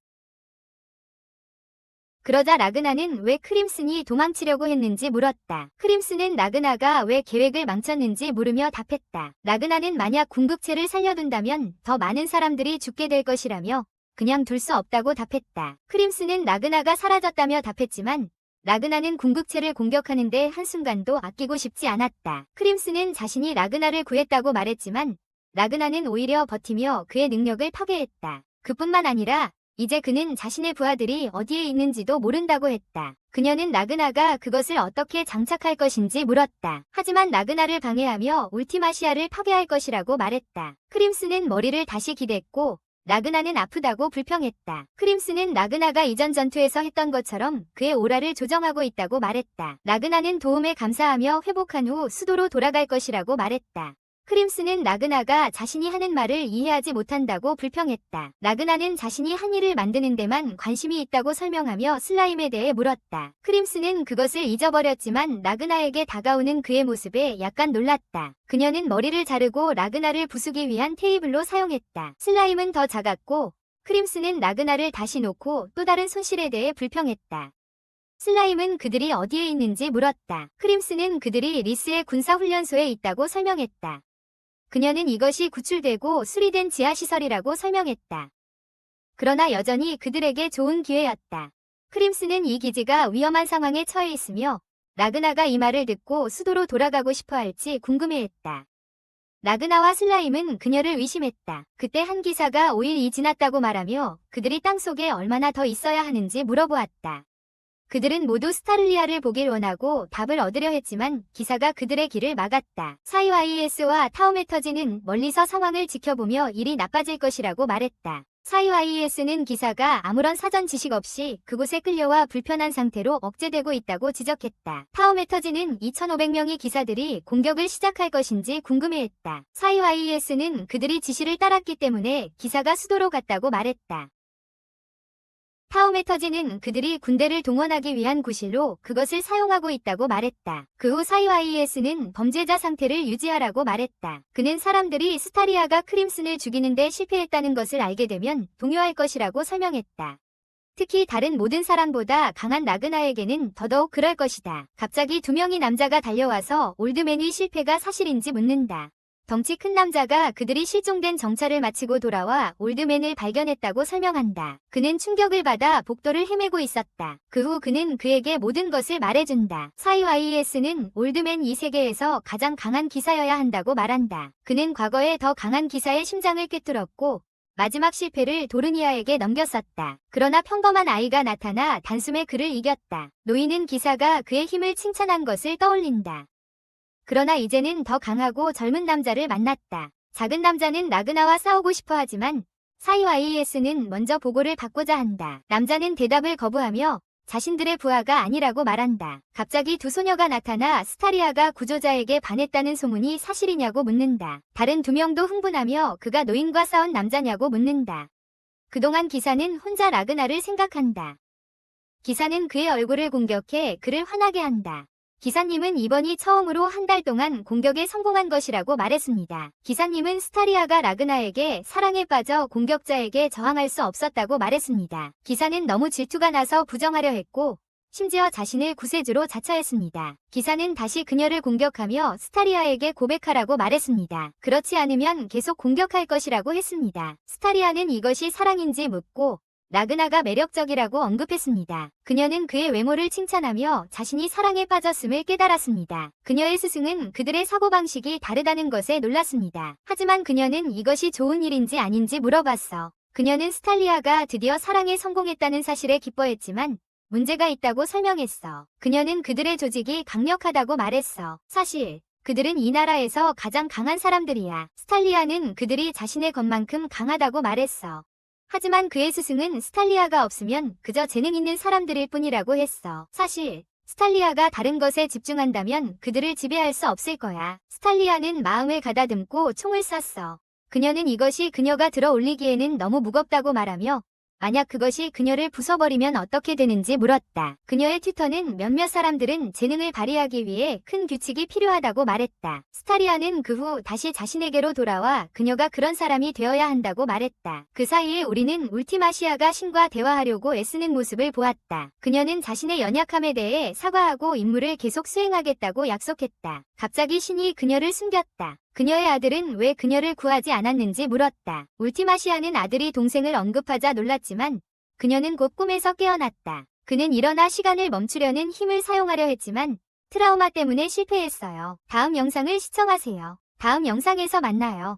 그러자 라그나는 왜 크림슨이 도망치려고 했는지 물었다. 크림슨은 라그나가 왜 계획을 망쳤는지 물으며 답했다. 라그나는 만약 궁극체를 살려둔다면 더 많은 사람들이 죽게 될 것이라며 그냥 둘 수 없다고 답했다. 크림슨은 라그나가 사라졌다며 답했지만 라그나는 궁극체를 공격하는데 한순간도 아끼고 싶지 않았다. 크림슨은 자신이 라그나를 구했다고 말했지만 라그나는 오히려 버티며 그의 능력을 파괴했다. 그뿐만 아니라 이제 그는 자신의 부하들이 어디에 있는지도 모른다고 했다. 그녀는 라그나가 그것을 어떻게 장착할 것인지 물었다. 하지만 라그나를 방해하며 울티마시아를 파괴할 것이라고 말했다. 크림슨은 머리를 다시 기댔고 라그나는 아프다고 불평했다. 크림슨은 라그나가 이전 전투에서 했던 것처럼 그의 오라를 조정하고 있다고 말했다. 라그나는 도움에 감사하며 회복한 후 수도로 돌아갈 것이라고 말했다. 크림슨은 라그나가 자신이 하는 말을 이해하지 못한다고 불평했다. 라그나는 자신이 한 일을 만드는 데만 관심이 있다고 설명하며 슬라임에 대해 물었다. 크림슨은 그것을 잊어버렸지만 라그나에게 다가오는 그의 모습에 약간 놀랐다. 그녀는 머리를 자르고 라그나를 부수기 위한 테이블로 사용했다. 슬라임은 더 작았고 크림슨은 라그나를 다시 놓고 또 다른 손실에 대해 불평했다. 슬라임은 그들이 어디에 있는지 물었다. 크림슨은 그들이 리스의 군사훈련소에 있다고 설명했다. 그녀는 이것이 구출되고 수리된 지하시설이라고 설명했다. 그러나 여전히 그들에게 좋은 기회였다. 크림슨은 이 기지가 위험한 상황에 처해 있으며 라그나가 이 말을 듣고 수도로 돌아가고 싶어 할지 궁금해했다. 라그나와 슬라임은 그녀를 의심했다. 그때 한 기사가 5일이 지났다고 말하며 그들이 땅속에 얼마나 더 있어야 하는지 물어보았다. 그들은 모두 스타를리아를 보길 원하고 답을 얻으려 했지만 기사가 그들의 길을 막았다. 사이와이에스와 타우메터지는 멀리서 상황을 지켜보며 일이 나빠질 것이라고 말했다. 사이와이에스는 기사가 아무런 사전 지식 없이 그곳에 끌려와 불편한 상태로 억제되고 있다고 지적했다. 타우메터지는 2,500명의 기사들이 공격을 시작할 것인지 궁금해했다. 사이와이에스는 그들이 지시를 따랐기 때문에 기사가 수도로 갔다고 말했다. 타우메터지는 그들이 군대를 동원하기 위한 구실로 그것을 사용하고 있다고 말했다. 그 후 사이와이에스는 범죄자 상태를 유지하라고 말했다. 그는 사람들이 스타리아가 크림슨을 죽이는데 실패했다는 것을 알게 되면 동요할 것이라고 설명했다. 특히 다른 모든 사람보다 강한 라그나에게는 더더욱 그럴 것이다. 갑자기 두 명의 남자가 달려와서 올드맨의 실패가 사실인지 묻는다. 덩치 큰 남자가 그들이 실종된 정찰을 마치고 돌아와 올드맨을 발견했다고 설명한다. 그는 충격을 받아 복도를 헤매고 있었다. 그 후 그는 그에게 모든 것을 말해준다. 사이와이에스는 올드맨 이 세계에서 가장 강한 기사여야 한다고 말한다. 그는 과거에 더 강한 기사의 심장을 꿰뚫었고 마지막 실패를 도르니아에게 넘겼었다. 그러나 평범한 아이가 나타나 단숨에 그를 이겼다. 노인은 기사가 그의 힘을 칭찬한 것을 떠올린다. 그러나 이제는 더 강하고 젊은 남자를 만났다. 작은 남자는 라그나와 싸우고 싶어 하지만 사이와이에스는 먼저 보고를 받고자 한다. 남자는 대답을 거부하며 자신들의 부하가 아니라고 말한다. 갑자기 두 소녀가 나타나 스타리아가 구조자에게 반했다는 소문이 사실이냐고 묻는다. 다른 두 명도 흥분하며 그가 노인과 싸운 남자냐고 묻는다. 그동안 기사는 혼자 라그나를 생각한다. 기사는 그의 얼굴을 공격해 그를 화나게 한다. 기사님은 이번이 처음으로 한 달 동안 공격에 성공한 것이라고 말했습니다. 기사님은 스타리아가 라그나에게 사랑에 빠져 공격자에게 저항할 수 없었다고 말했습니다. 기사는 너무 질투가 나서 부정하려 했고 심지어 자신을 구세주로 자처했습니다. 기사는 다시 그녀를 공격하며 스타리아에게 고백하라고 말했습니다. 그렇지 않으면 계속 공격할 것이라고 했습니다. 스타리아는 이것이 사랑인지 묻고 라그나가 매력적이라고 언급했습니다. 그녀는 그의 외모를 칭찬하며 자신이 사랑에 빠졌음을 깨달았습니다. 그녀의 스승은 그들의 사고방식이 다르다는 것에 놀랐습니다. 하지만 그녀는 이것이 좋은 일인지 아닌지 물어봤어. 그녀는 스탈리아가 드디어 사랑에 성공했다는 사실에 기뻐했지만 문제가 있다고 설명했어. 그녀는 그들의 조직이 강력하다고 말했어. 사실 그들은 이 나라에서 가장 강한 사람들이야. 스탈리아는 그들이 자신의 것만큼 강하다고 말했어. 하지만 그의 스승은 스탈리아가 없으면 그저 재능 있는 사람들일 뿐이라고 했어. 사실 스탈리아가 다른 것에 집중한다면 그들을 지배할 수 없을 거야. 스탈리아는 마음을 가다듬고 총을 쐈어. 그녀는 이것이 그녀가 들어 올리기에는 너무 무겁다고 말하며 만약 그것이 그녀를 부숴버리면 어떻게 되는지 물었다. 그녀의 튜터는 몇몇 사람들은 재능을 발휘하기 위해 큰 규칙이 필요하다고 말했다. 스탈리아는 그 후 다시 자신에게로 돌아와 그녀가 그런 사람이 되어야 한다고 말했다. 그 사이에 우리는 울티마시아가 신과 대화하려고 애쓰는 모습을 보았다. 그녀는 자신의 연약함에 대해 사과하고 임무를 계속 수행하겠다고 약속했다. 갑자기 신이 그녀를 숨겼다. 그녀의 아들은 왜 그녀를 구하지 않았는지 물었다. 울티마시아는 아들이 동생을 언급하자 놀랐지만 그녀는 곧 꿈에서 깨어났다. 그는 일어나 시간을 멈추려는 힘을 사용하려 했지만 트라우마 때문에 실패했어요. 다음 영상을 시청하세요. 다음 영상에서 만나요.